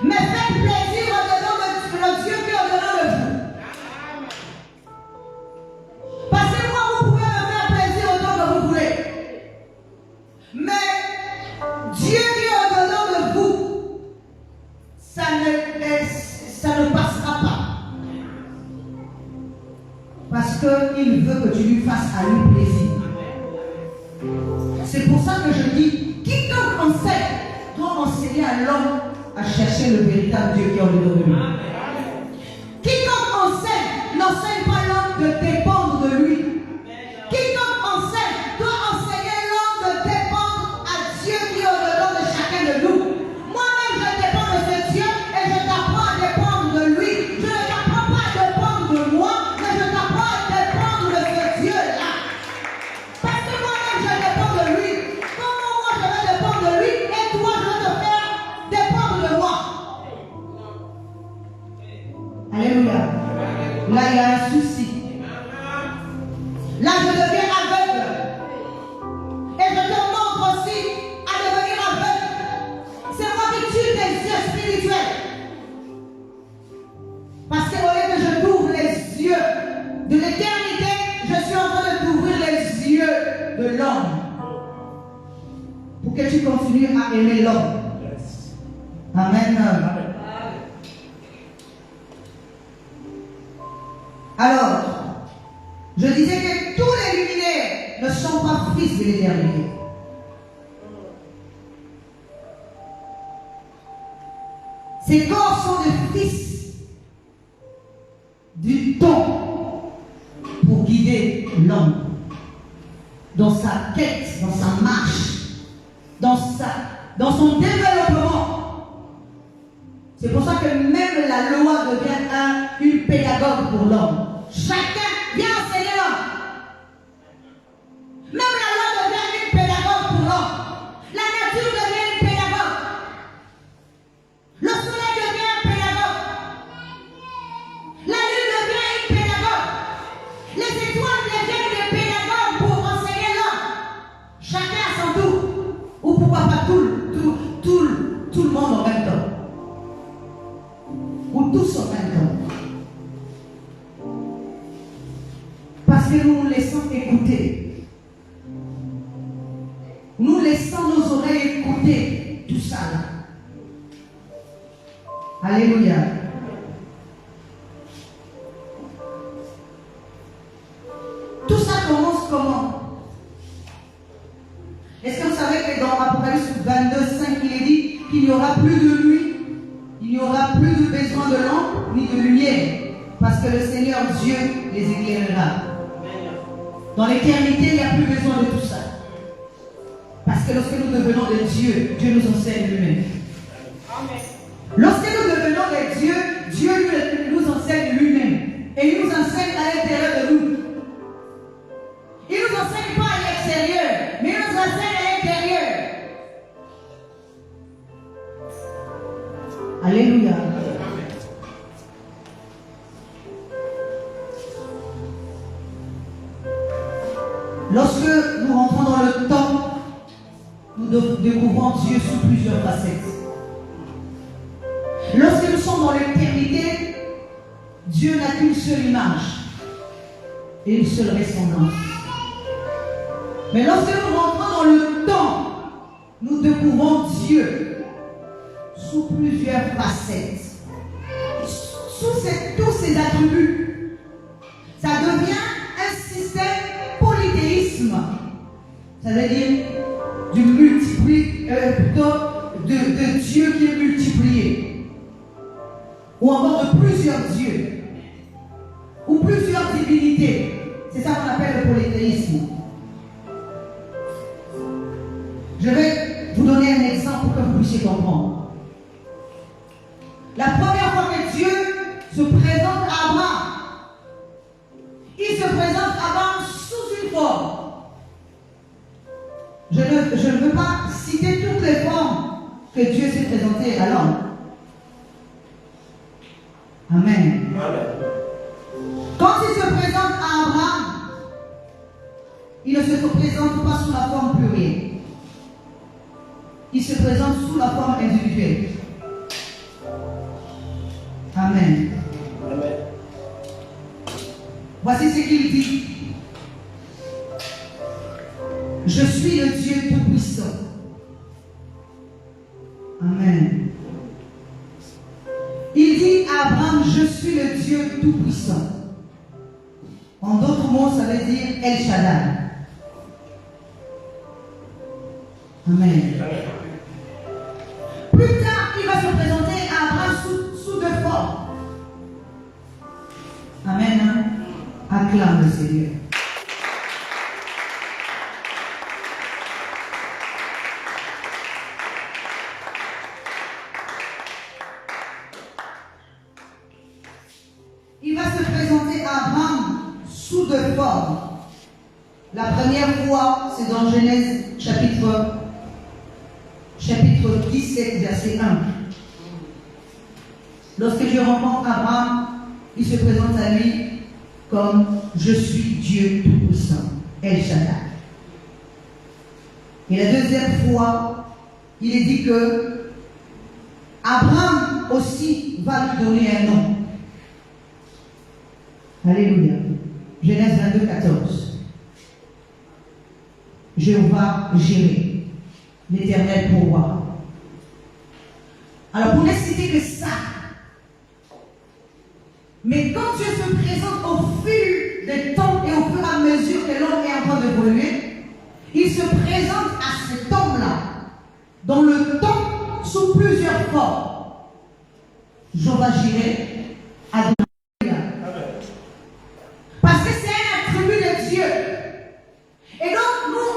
mais faites plaisir au-dedans de le Dieu qui est au-dedans de vous. Parce que moi, vous pouvez me faire plaisir autant que vous voulez, mais Dieu qui est au-dedans de vous, ça ne passera pas. Parce qu'il veut que tu lui fasses à lui plaisir. C'est pour ça que je dis, quiconque enseigne doit enseigner à l'homme à chercher le véritable Dieu qui est au-dedans de lui. Quiconque enseigne n'enseigne pas l'homme de dépendre de lui. Quiconque enseigne doit enseigner l'homme de dépendre à Dieu qui est au-dedans de chacun de nous. Moi-même, je dépends de ce Dieu et je t'apprends à dépendre de lui. Je ne t'apprends pas à dépendre de moi, mais je t'apprends à dépendre de ce Dieu-là. Parce que moi-même, je dépends de lui. Comment moi, je vais dépendre de lui et toi, je vais te faire dépendre de moi. Alléluia. Là, il y a un souci. Là, je deviens aveugle. Et je te montre aussi à devenir aveugle. C'est moi qui tue tes yeux spirituels. Parce qu'au lieu que je t'ouvre les yeux de l'éternité, je suis en train de t'ouvrir les yeux de l'homme. Pour que tu continues à aimer l'homme. Amen. Alors, je disais que tous les luminaires ne sont pas fils de l'éternité. Ces corps sont des fils du temps pour guider l'homme dans sa quête, dans sa marche, dans son développement. C'est pour ça que même la loi devient une pédagogue pour l'homme. Chacun vient enseigner l'homme. Même la loi devient une pédagogue pour l'homme. La nature devient une pédagogue. Le soleil devient un pédagogue. La lune devient une pédagogue. Les étoiles deviennent des pédagogues pour enseigner l'homme. Chacun à son tour. Ou pourquoi pas tout le monde en même temps. Ou tous en même temps. Parce que nous nous laissons écouter. Nous laissons nos oreilles écouter tout ça là. Alléluia. aura plus de nuit, il n'y aura plus de besoin de lampe ni de lumière, parce que le Seigneur Dieu les éclairera. Dans l'éternité, il n'y a plus besoin de tout ça. Parce que lorsque nous devenons de Dieu, Dieu nous enseigne lui-même. Lorsque nous devenons de Dieu, Dieu nous enseigne lui-même. Et il nous enseigne à l'intérieur de nous. Il ne nous enseigne pas à l'extérieur, mais il nous enseigne à l'intérieur. Alléluia. Lorsque nous rentrons dans le temps, nous découvrons Dieu sous plusieurs facettes. Lorsque nous sommes dans l'éternité, Dieu n'a qu'une seule image et une seule ressemblance. Mais lorsque nous rentrons dans le temps, nous découvrons Dieu sous plusieurs facettes, sous tous ses attributs. Ça devient un système polythéisme. Ça veut dire de Dieu qui est multiplié. Ou encore de plusieurs dieux. Ou plusieurs divinités. C'est ça qu'on appelle le polythéisme. Je vais vous donner un exemple pour que vous puissiez comprendre. La première fois que Dieu se présente à Abraham, il se présente à Abraham sous une forme. Je ne veux pas citer toutes les formes que Dieu s'est présenté à l'homme. Amen. Quand il se présente à Abraham, il ne se présente pas sous la forme plurielle. Il se présente sous la forme individuelle. Amen. Amen. Voici ce qu'il dit. Je suis le Dieu Tout-Puissant. Amen. Il dit à Abraham, je suis le Dieu Tout-Puissant. En d'autres mots, ça veut dire El Shaddai. Amen. Plus tard, il va se présenter à Abraham sous deux formes. Amen. Acclame le Seigneur. Il va se présenter à Abraham sous deux formes. La première fois, c'est dans Genèse chapitre 17, verset 1. Lorsque Dieu rencontre Abraham, il se présente à lui comme je suis Dieu Tout-Puissant, El Shaddai. Et la deuxième fois, il est dit que Abraham aussi va lui donner un nom. Alléluia. Genèse 22, 14. Jéhovah Jireh, l'Éternel pourvoit. Alors, pour ne citer que ça, mais quand Dieu se présente au fil du temps et au fur et à mesure que l'homme est en train d'évoluer, il se présente à cet homme-là, dans le temps, sous plusieurs formes. Jéhovah Jireh, Adonai. Parce que c'est un attribut de Dieu. Et donc,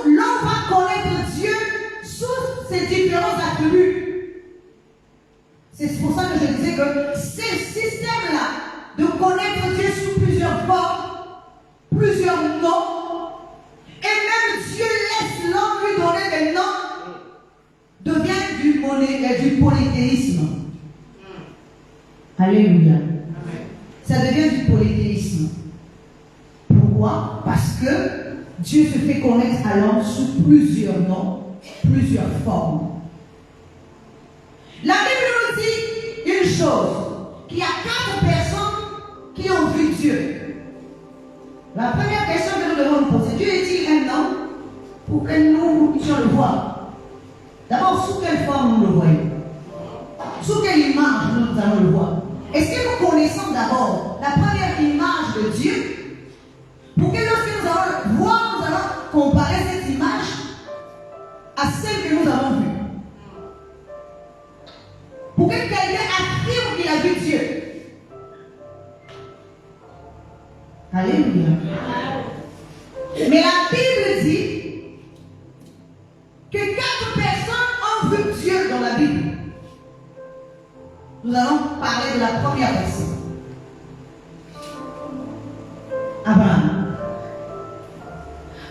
l'homme va connaître Dieu sous ses différents attributs. C'est pour ça que je disais que c'est le système-là de connaître Dieu sous plusieurs formes, plusieurs noms, et même Dieu laisse l'homme lui donner des noms, devient du polythéisme. Alléluia. Ça devient du polythéisme. Pourquoi? Parce que Dieu se fait connaître à l'homme sous plusieurs noms, plusieurs formes. La Bible nous dit une chose, qu'il y a 4 personnes qui ont vu Dieu. La première question que nous devons nous poser, Dieu est-il un homme pour que nous puissions le voir? D'abord, sous quelle forme nous le voyons? Sous quelle image nous allons le voir? Est-ce que nous connaissons d'abord la première image de Dieu? Pour que lorsque nous allons le voir, nous allons comparer cette image à celle que nous avons vue. Mais la Bible dit que 4 personnes ont vu Dieu dans la Bible. Nous allons parler de la première personne. Abraham.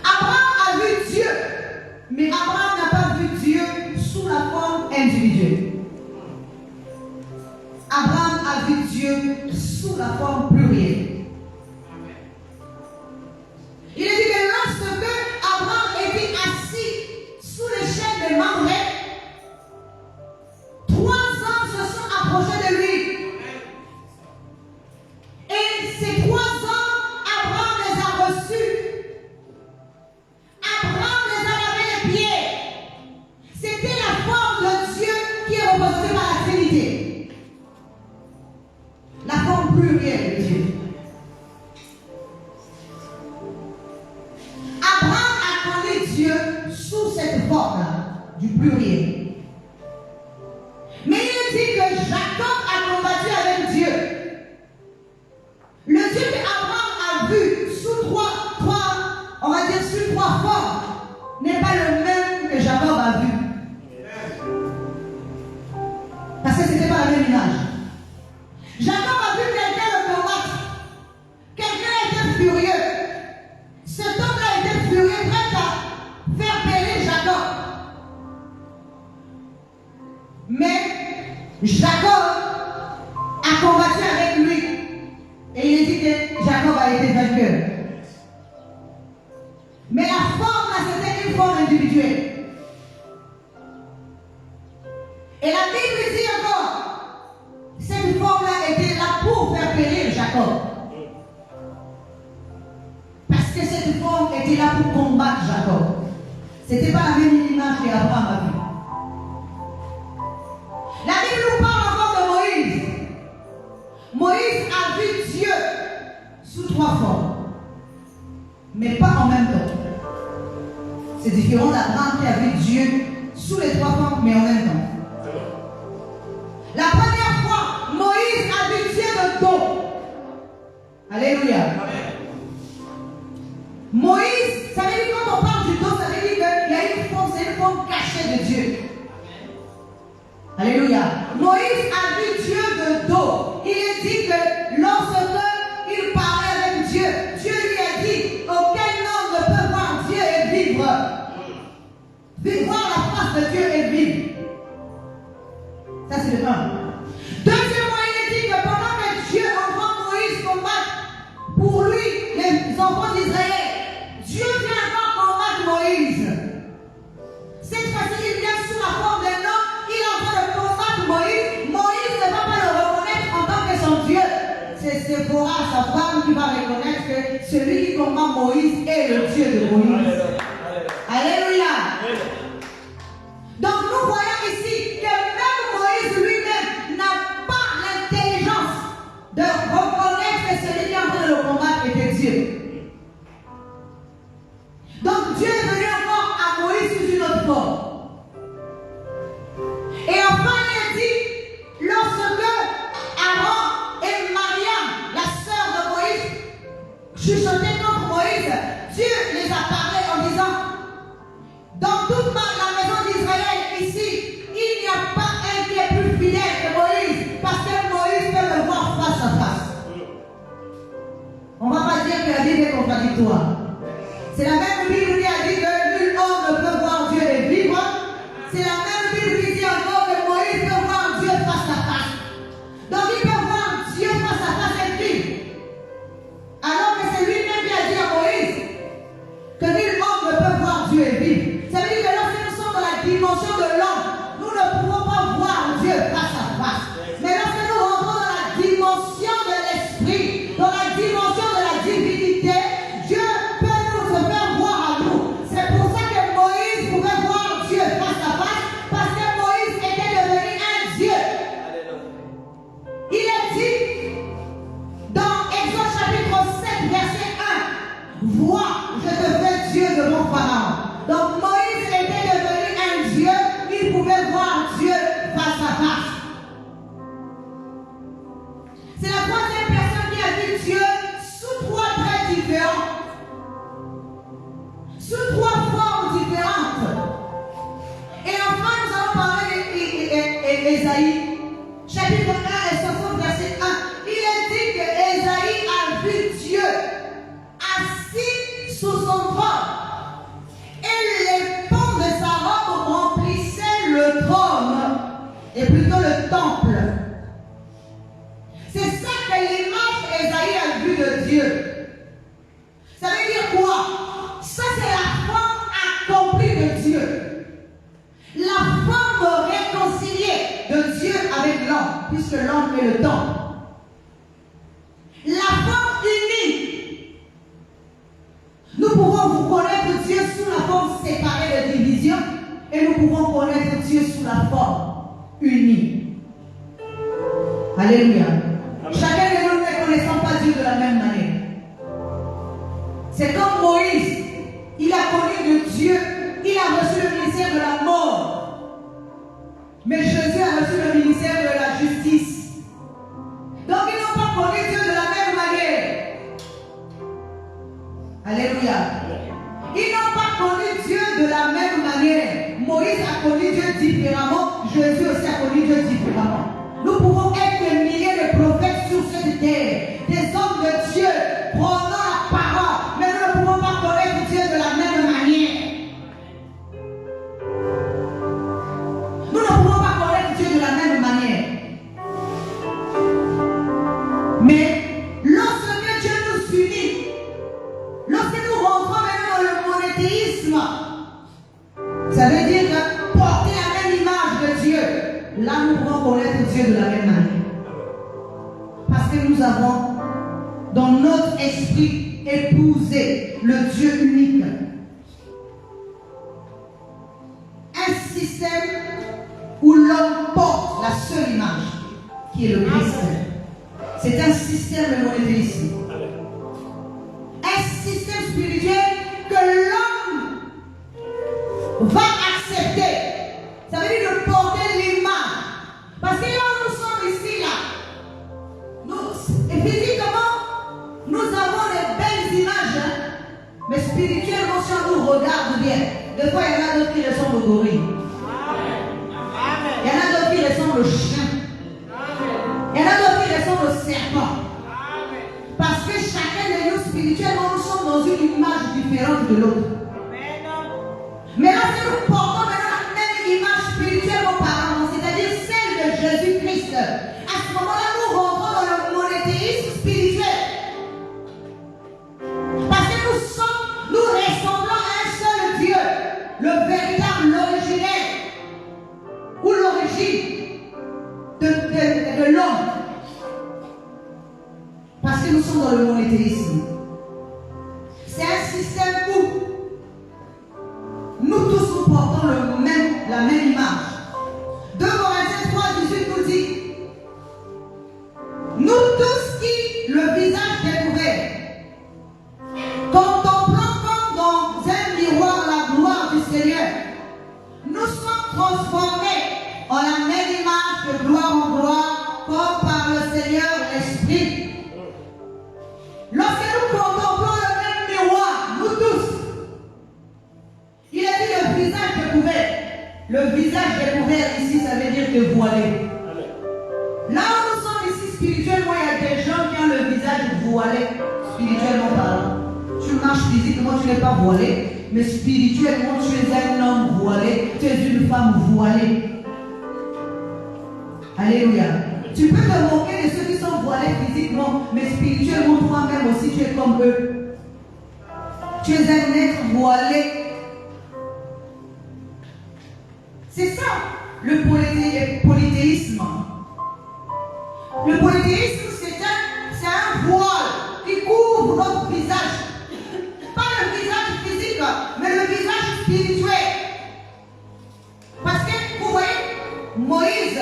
Abraham a vu Dieu, mais Abraham n'a pas vu Dieu sous la forme individuelle. Abraham a vu Dieu sous la forme plurielle. Il est dit que lorsque Abraham était assis sous les chênes de Mamré, 3 hommes se sont approchés de lui. Et ces 3 hommes, Abraham les a reçus. Abraham les a lavé les pieds. C'était la forme de Dieu qui est représentée par la Trinité. La forme plurielle de Dieu. Abraham a connu Dieu sous cette forme-là, du pluriel. Mais il est dit que Jacob a combattu avec Dieu. Le Dieu qu'Abraham a vu sous on va dire sous 3 formes, n'est pas le même que Jacob a vu. Parce que ce n'était pas la même image. Jacob a vu quelqu'un le combattre. Quelqu'un était furieux. Cet homme-là était furieux, prêt à faire périr Jacob. Mais Jacob a combattu avec lui. Et il est dit que Jacob a été vainqueur. Mais la forme là, c'était une forme individuelle. Et la Bible dit encore, cette forme-là était là pour faire périr Jacob. Parce que cette forme était là pour combattre Jacob. Ce n'était pas la même image qu'Abraham a vue. La Bible nous parle encore de Moïse. Moïse a vu Dieu sous 3 formes, mais pas en même temps. C'est différent d'Abraham qui a vu Dieu sous les 3 formes, mais en même temps. La première fois, Moïse a vu Dieu de dos. Alléluia. Moïse, ça veut dire quand on parle du dos, ça veut dire qu'il y a une forme, c'est une forme cachée de Dieu. Alléluia. Moïse a vu Dieu de dos. Il est dit que lorsque il parlait avec Dieu, Dieu lui a dit, aucun homme ne peut voir Dieu et vivre. Voir la face de Dieu et vivre. Ça c'est le 1. Deuxièmement, il est dit que pendant que Dieu envoie Moïse combattre pour lui les enfants d'Israël, Dieu vient encore combattre Moïse. Cette fois-ci, il vient sous la forme d'un homme, il est en train de combattre Moïse. Moïse ne va pas le reconnaître en tant que son Dieu. C'est Séphora, sa femme, qui va reconnaître que celui qui combat Moïse est le Dieu de Moïse. Alléluia. Donc nous voyons ici que même Moïse lui-même n'a pas l'intelligence de reconnaître que celui qui est en train de le combattre était Dieu. Donc Dieu est venu encore à Moïse sous une autre forme. Et enfin il est dit, lorsque Aaron et Mariam, la sœur de Moïse, chuchotaient contre Moïse, Dieu les a parlé en disant, dans toute la maison d'Israël, ici, il n'y a pas un qui est plus fidèle que Moïse, parce que Moïse peut me voir face à face. On ne va pas dire que la Bible est contradictoire. C'est la même Bible qui a dit que nul homme ne peut voir Dieu et vivre. C'est la même Bible qui dit encore que Moïse peut voir Dieu face à face. Donc il peut voir Dieu face à face et vivre. Alors que c'est lui-même qui a dit à Moïse que nul homme ne peut voir Dieu et vivre. Ça veut dire que lorsque nous sommes dans la dimension de l'homme, nous ne pouvons pas voir Dieu face à face. Mais lorsque nous rentrons dans la dimension de l'esprit, dans la dimension de la divinité, Dieu peut nous faire voir à nous. C'est pour ça que Moïse pouvait voir Dieu face à face, parce que Moïse était devenu un Dieu. Il est dit dans Exode chapitre 7, verset 1, vois, je te fais Dieu devant Pharaon. Donc Moïse était devenu un Dieu, il pouvait voir Dieu face à face. C'est la troisième personne qui a vu Dieu sous 3 traits différents. sous 3 formes différentes. Et enfin, nous allons parler d'Ésaïe, chapitre 1 et 60, verset 1. Il est dit que Ésaïe a vu Dieu assis sous son trône. Et les pans de sa robe remplissaient le trône, et plutôt le temple. C'est ça que l'image Ésaïe a vu de Dieu. Ça veut dire quoi? Ça, c'est la forme accomplie de Dieu. La forme réconciliée de Dieu avec l'homme, puisque l'homme est le temple. La forme unie. Nous pouvons vous connaître Dieu sous la forme séparée de division, et nous pouvons connaître Dieu sous la forme unie. Alléluia. Chacun de nous ne connaissons pas Dieu de la même manière. C'est comme Moïse, il a connu de Dieu, il a reçu le ministère de la mort. Mais Jésus a reçu le ministère de la justice. Donc ils n'ont pas connu Dieu de la même manière. Alléluia. Ils n'ont pas connu Dieu de la même manière. Moïse a connu Dieu différemment, Jésus aussi a connu Dieu différemment. Nous pouvons être des milliers de prophètes sur cette terre, des hommes de Dieu, prenant la parole, mais nous ne pouvons pas connaître Dieu de la même manière. Nous ne pouvons pas connaître Dieu de la même manière. Mais lorsque Dieu nous unit, lorsque nous rentrons maintenant dans le monothéisme, ça veut dire porter la même image de Dieu. Là, nous pouvons connaître Dieu de la même manière. Parce que nous avons, dans notre esprit, épousé le Dieu unique. Un système où l'homme porte la seule image, qui est le Christ. C'est un système de monothéisme. Un système spirituel que l'homme va accepter. Ça veut dire de porter l'image. Parce que là où nous sommes ici, et physiquement, nous avons des belles images, mais spirituellement, si on nous regarde bien, des fois, il y en a d'autres qui ressemblent au gorille. Il y en a d'autres qui ressemblent au chien. Il y en a d'autres qui ressemblent au serpent. Parce que chacun de nous, spirituellement, nous sommes dans une image différente de l'autre. Mais lorsque nous portons maintenant la même image spirituellement parlant, c'est-à-dire celle de Jésus-Christ, à ce moment-là, nous rentrons dans le monothéisme spirituel. Parce que nous ressemblons à un seul Dieu, le véritable, l'originel, ou l'origine de l'homme. Parce que nous sommes dans le monothéisme. C'est un système où nous tous nous portons la même image. 2 Corinthiens 3, 18 nous dit: nous tous qui, le visage découvert, contemplant comme dans un miroir la gloire du Seigneur, nous sommes transformés en la même image de gloire en gloire, comme par le Seigneur l'Esprit. Lorsque nous contemplons le même miroir, nous tous, il a dit le visage découvert. Le visage découvert ici, ça veut dire que voilé. Là où nous sommes ici spirituellement, il y a des gens qui ont le visage voilé, spirituellement parlant. Tu marches physiquement, tu n'es pas voilé, mais spirituellement, tu es un homme voilé, tu es une femme voilée. Alléluia. Tu peux te moquer de ceux qui sont voilés physiquement, mais spirituellement, toi-même aussi, tu es comme eux. Tu es un être voilé. C'est ça, le polythéisme. Le polythéisme, c'est un voile qui couvre notre visage. Pas le visage physique, mais le visage spirituel. Parce que, vous voyez, Moïse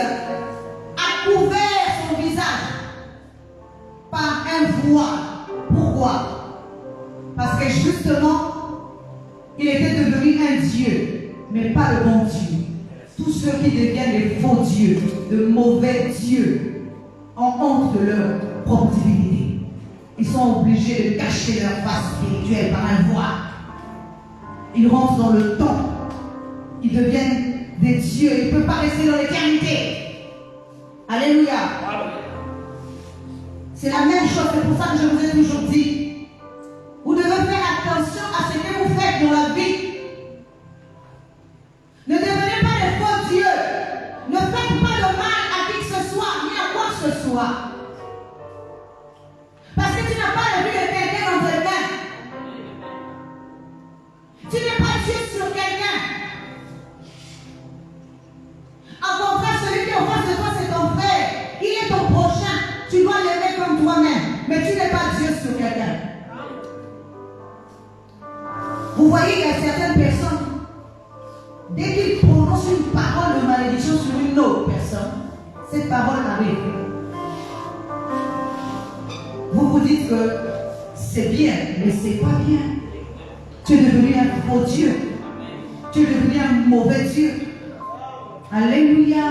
a couvert son visage par un voile. Pourquoi? Parce que justement, il était devenu un Dieu, mais pas le bon Dieu. Tous ceux qui deviennent des faux dieux, de mauvais dieux, ont honte de leur propre divinité. ils sont obligés de cacher leur face spirituelle par un voile. Ils rentrent dans le temps. Ils deviennent des dieux. Ils ne peuvent pas rester dans l'éternité. Alléluia. C'est la même chose. C'est pour ça que je vous ai toujours dit. Vous devez faire attention à ce que vous faites dans la vie. Ne devenez pas des faux dieux. Ne faites pas de mal à qui que ce soit, ni à quoi que ce soit. Parce que tu n'as pas la vie de quelqu'un dans tes mains. Tu n'es pas Dieu sur quelqu'un. En contraire, celui qui est en face de toi, c'est ton frère. Il est ton prochain. Tu dois l'aimer comme toi-même. Mais tu n'es pas Dieu sur quelqu'un. Vous voyez, il y a certaines personnes, dès qu'ils prononcent une parole de malédiction sur une autre personne, cette parole arrive. Vous vous dites que c'est bien, mais c'est pas bien. Tu es devenu un faux Dieu. Tu es devenu un mauvais Dieu. Alléluia.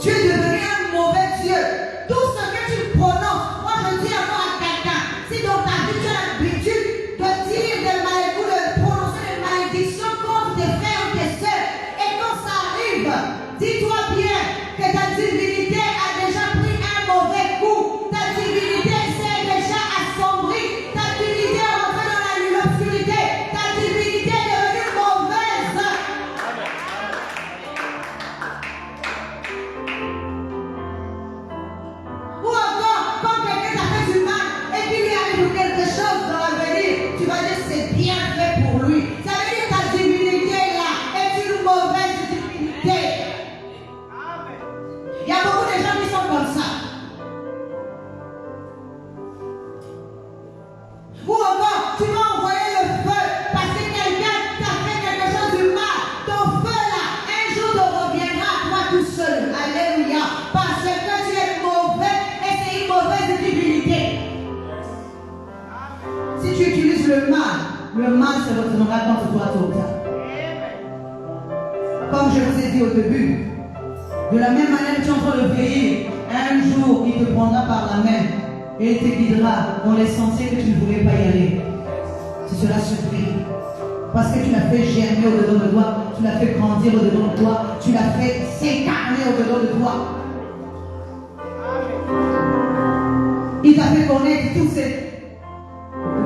Tu es devenu un mauvais Dieu. Tout ce que tu prononces, moi je dis encore à quelqu'un, si dans ta vie tu as l'habitude de dire des malédictions, de prononcer des malédictions contre tes frères ou tes soeurs, et quand ça arrive, dis-toi bien que ta divinité a déjà pris un mauvais coup. Ta divinité s'est déjà assombrie. Ta divinité est rentrée dans l'obscurité. Ta divinité est devenue mauvaise. Ou encore, quand quelqu'un t'a fait du mal et qu'il lui arrive quelque chose dans l'avenir, tu vas dire c'est bien fait pour lui. Ça veut dire que ta divinité là est une mauvaise divinité. Il y a beaucoup de gens qui sont comme ça. Ou encore, tu vas envoyer le feu parce que quelqu'un t'a fait quelque chose de mal. Ton feu là, un jour te reviendra à toi tout seul. Alléluia. Parce que tu es mauvais et c'est une mauvaise divinité. Si tu utilises le mal se retournera contre toi tôt ou tard. Comme je vous ai dit au début, de la même manière que tu es en train de vieillir, un jour il te prendra par la main et il te guidera dans les sentiers que tu ne voulais pas y aller. Tu seras surpris. Parce que tu l'as fait germer au-dedans de toi, tu l'as fait grandir au-dedans de toi, tu l'as fait s'incarner au-dedans de toi. Il t'a fait connaître tous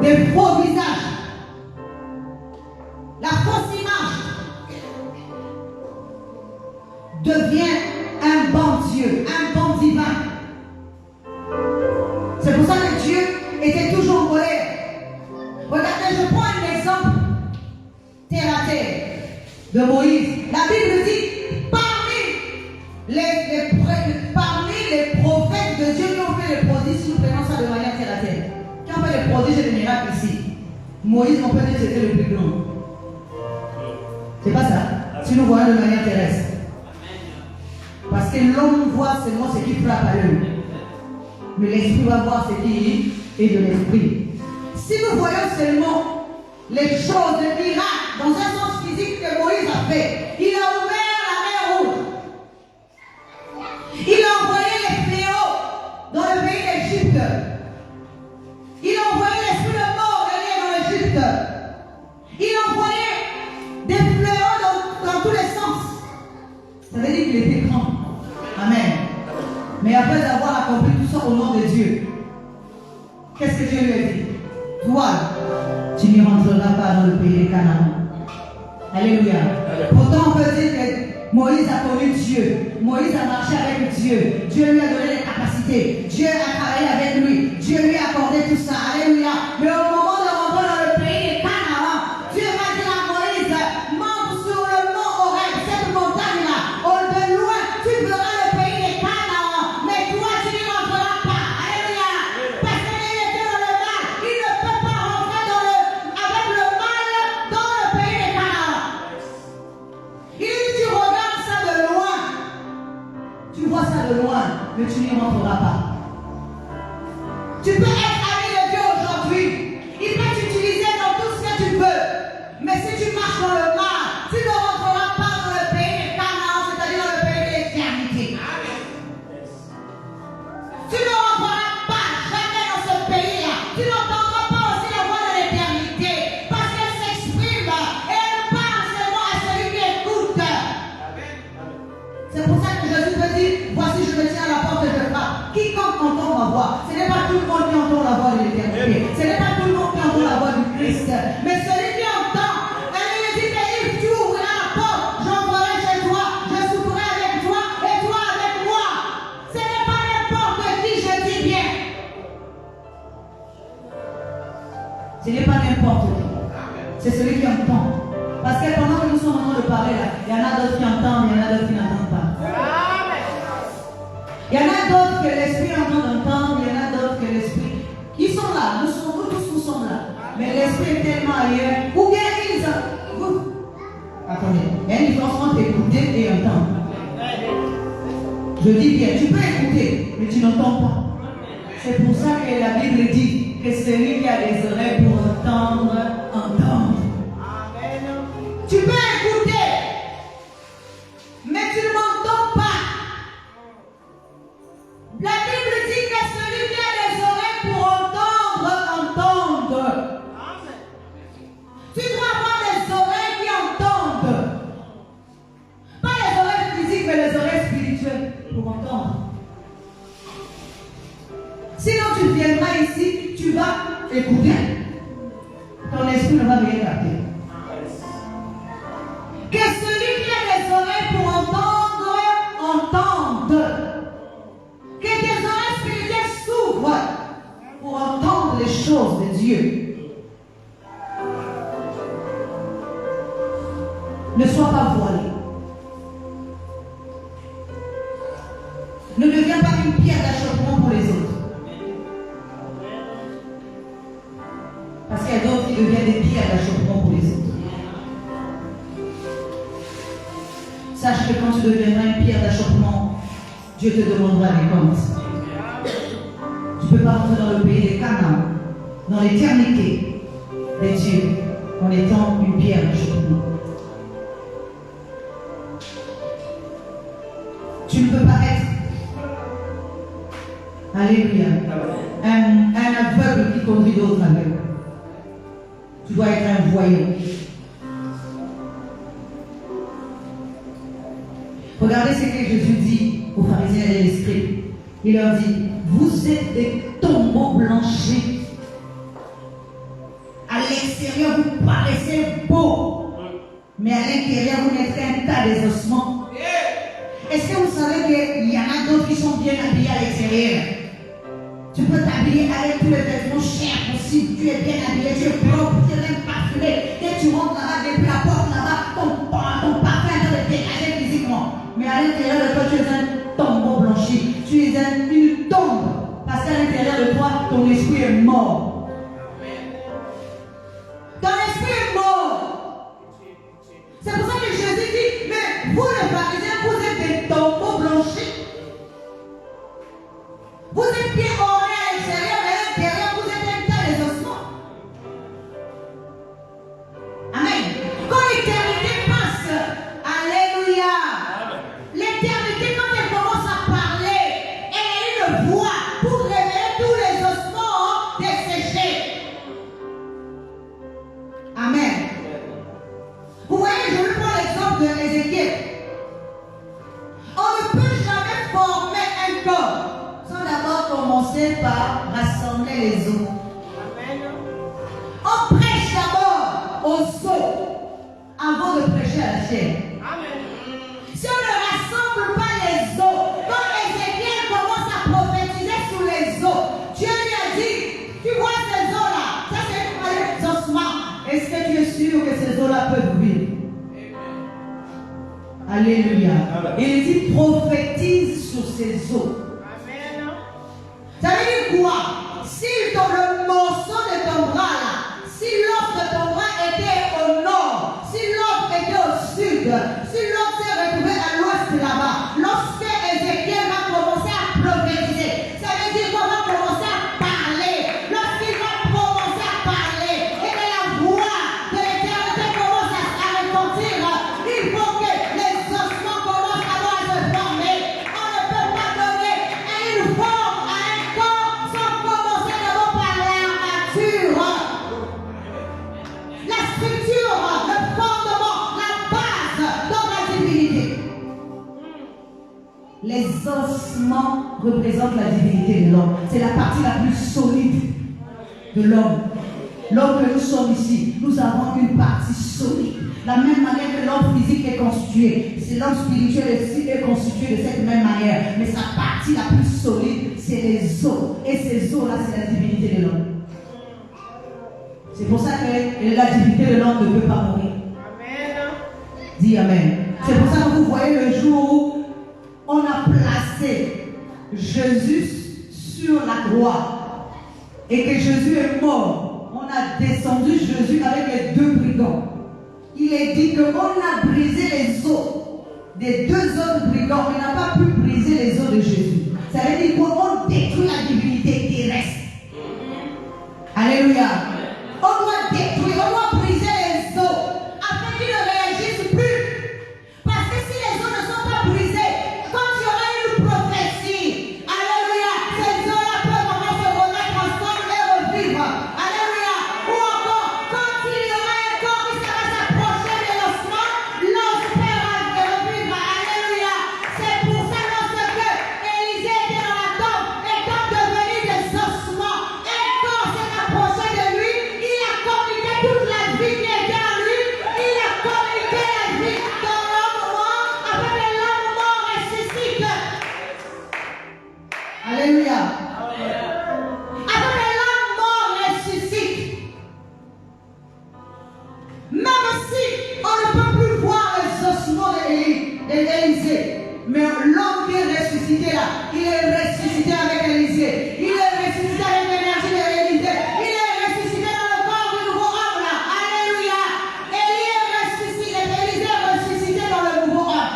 des faux visages, la fausse image. Devient un bon Dieu, un bon divin. C'est pour ça que Dieu était toujours en colère. Regardez, je prends un exemple terre à terre de Moïse. La Bible dit, parmi les prophètes de Dieu qui ont fait les prodiges, si nous prenons ça de manière terre à terre, qui ont fait les prodiges et les miracles ici, Moïse, on peut dire que c'était le plus grand. C'est pas ça, si nous voyons de manière terrestre. Parce que l'homme voit seulement ce qui frappe à l'œil. Mais l'esprit va voir ce qui est de l'esprit. Si nous voyons seulement les choses, les miracles, dans un sens physique que Moïse a fait, il a ouvert la mer rouge. Il a envoyé les fléaux dans le pays d'Égypte. Il a envoyé l'esprit de mort dans l'Égypte. Il a envoyé des fléaux dans tous les sens. Ça veut dire qu'il était grand. Amen. Mais après avoir accompli tout ça au nom de Dieu, qu'est-ce que Dieu lui a dit? Toi, tu n'y rentreras pas dans le pays de Canaan. Alléluia. Pourtant, on peut dire que Moïse a connu Dieu. Moïse a marché avec Dieu. Dieu lui a donné les capacités. Dieu a travaillé avec lui. Dieu lui a accordé tout ça. Alléluia. Mais au moment de rentrer dans le pays de Canaan, Dieu va dire à Moïse, monte sur le mont Horeb, cette montagne-là. De loin, tu verras le pays de Canaan. Mais toi, tu n'y rentreras pas. Alléluia. Parce qu'il était dans le mal. Il ne peut pas rentrer avec le mal dans le pays de Canaan. Il dit, tu regardes ça de loin. Tu vois ça de loin, mais tu n'y rentreras pas. Ce n'est pas n'importe qui. C'est celui qui entend. Parce que pendant que nous sommes en train de parler là, il y en a d'autres qui entendent, il y en a d'autres qui n'entendent pas. Il y en a d'autres que l'esprit entend d'entendre, il y en a d'autres que l'esprit. Ils sont là, nous tous nous sommes là. Mais l'esprit est tellement ailleurs. Ou bien ils ont. Attendez, il y a une différence entre écouter et entendre. Je dis bien, tu peux écouter, mais tu n'entends pas. C'est pour ça que la Bible dit que celui qui a des oreilles pour entendre, entendre. Tu peux écouter, mais tu ne m'entends pas. La Bible dit que celui qui a des oreilles pour entendre, entendre. Tu dois avoir des oreilles qui entendent. Pas les oreilles physiques, mais les oreilles spirituelles pour entendre. Sinon, tu viendras ici, tu vas écouter. Ton esprit ne va rien capter. Que celui qui a des oreilles pour entendre, entende. Que tes oreilles spirituelles s'ouvrent pour entendre les choses de Dieu. Ne sois pas voilé. Ne deviens pas une pierre d'achoppement pour les autres. Parce qu'il y a d'autres qui deviennent des pierres d'achoppement pour les autres. Sache que quand tu deviendras une pierre d'achoppement, Dieu te demandera des comptes. Tu ne peux pas rentrer dans le pays des Canaan, dans l'éternité des dieux, en étant une pierre d'achoppement. Tu ne peux pas être, alléluia, un aveugle qui conduit d'autres aveugles. Tu dois être un voyant. Regardez ce que Jésus dit aux pharisiens et les scribes. Il leur dit, vous êtes des tombeaux blanchis. À l'extérieur, vous paraissez beaux. Mais à l'intérieur, vous n'êtes qu'un tas des ossements. Est-ce que vous savez qu'il y en a d'autres qui sont bien habillés à l'extérieur? Tu peux t'habiller avec tous les vêtements chers possibles. Tu es bien habillé, tu es propre, tu es même parfumé. Dès que tu rentres là-bas, depuis la porte là-bas, ton parfum est de dégager physiquement. Mais à l'intérieur de toi, tu es un tombeau blanchi. Tu es une tombe. Parce qu'à l'intérieur de toi, ton esprit est mort. Ton esprit est mort. C'est pour ça que Jésus dit, mais vous les pharisiens, vous êtes des tombeaux blanchis. Vous êtes bien orés à l'extérieur, mais à l'intérieur, vous êtes un tas des ossements. Amen. Quand l'éternité passe, alléluia. L'éternité, quand elle commence à parler, elle a une voix pour réveiller tous les ossements desséchés. Amen. Vous voyez, je vais prendre l'exemple de Ézéchiel. On ne peut jamais former un corps sans d'abord commencer par rassembler les os. On prêche d'abord aux os avant de prêcher à la chair. Si on ne rassemble pas les os, quand Ézéchiel commence à prophétiser sur les os, Dieu lui a dit, tu vois ces os-là, ça c'est les ossements. Est-ce que tu es sûr que ces os-là peuvent vivre? Alléluia. Il dit prophétise sur ces os. Ça veut dire quoi? Si le morceau de ton bras là, si l'os de ton bras était au nord, si l'os était au sud, si l'os s'est retrouvé à l'ouest là-bas, lorsque Ézéchiel va commencer à prophétiser, ça veut dire qu'on va commencer à parler. Lorsqu'il va commencer à parler et que la voix de l'éternité commence à retentir, il faut que les ossements commencent à se former. On ne peut pas donner une forme à un corps sans commencer d'abord par l'armature. La structure, le fondement, la base de la divinité. Les ossements représentent la divinité de l'homme. C'est la partie la plus solide de l'homme. L'homme que nous sommes ici, nous avons une partie solide. La même manière que l'homme physique est constitué, c'est l'homme spirituel aussi est constitué de cette même manière. Mais sa partie la plus solide, c'est les os. Et ces os-là, c'est la divinité de l'homme. C'est pour ça que la divinité de l'homme ne peut pas mourir. Amen. Dis Amen. C'est pour ça que vous voyez le jour où on a placé Jésus sur la croix et que Jésus est mort. On a descendu Jésus avec les deux brigands. Il est dit qu'on a brisé les os des deux autres brigands. On n'a pas pu briser les os de Jésus. Ça veut dire qu'on détruit la divinité terrestre. Alléluia. On doit détruire, on doit briser les os afin qu'ils ne réagissent plus. Parce que si les os ne sont pas brisés, quand il y aura une prophétie, alléluia, ces os-là peuvent encore se remettre ensemble et revivre. Alléluia. Ou encore, quand il y aura un corps qui sera s'approcher de l'ossement, l'os peut revivre. Alléluia. C'est pour ça que Élisée était dans la tombe, étant devenu des ossements. Un corps s'est approché de lui, il a communiqué toute la vie qui était en lui, il a communiqué la vie dans l'homme mort, afin que l'homme mort ressuscite. Alléluia. Afin que l'homme mort ressuscite. Même si on ne peut plus voir les ossements d'Élisée, mais l'homme qui est ressuscité là, il est ressuscité avec Élisée, il est ressuscité avec l'énergie d'Élisée, il est ressuscité dans le corps du nouveau homme là. Alléluia. Élisée est ressuscité dans le nouveau homme.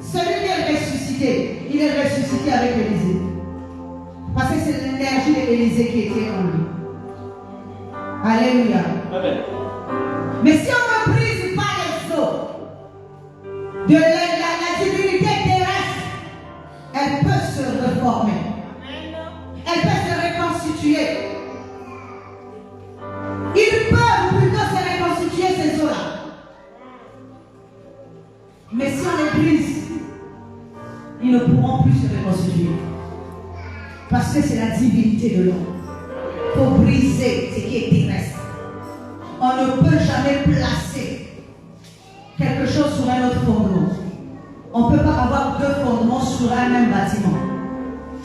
Celui qui est ressuscité, il est ressuscité avec Élisée. Parce que c'est l'énergie d'Élisée qui était en lui. Alléluia. Amen. Mais si on ne brise pas les os de la divinité terrestre, elle peut se reformer. Elle peut se reconstituer. Ils peuvent plutôt se reconstituer ces os-là. Mais si on les brise, ils ne pourront plus se reconstituer. Parce que c'est la divinité de l'homme. Il faut briser ce qui est terrestre. On ne peut jamais placer quelque chose sur un autre fondement. On ne peut pas avoir deux fondements sur un même bâtiment.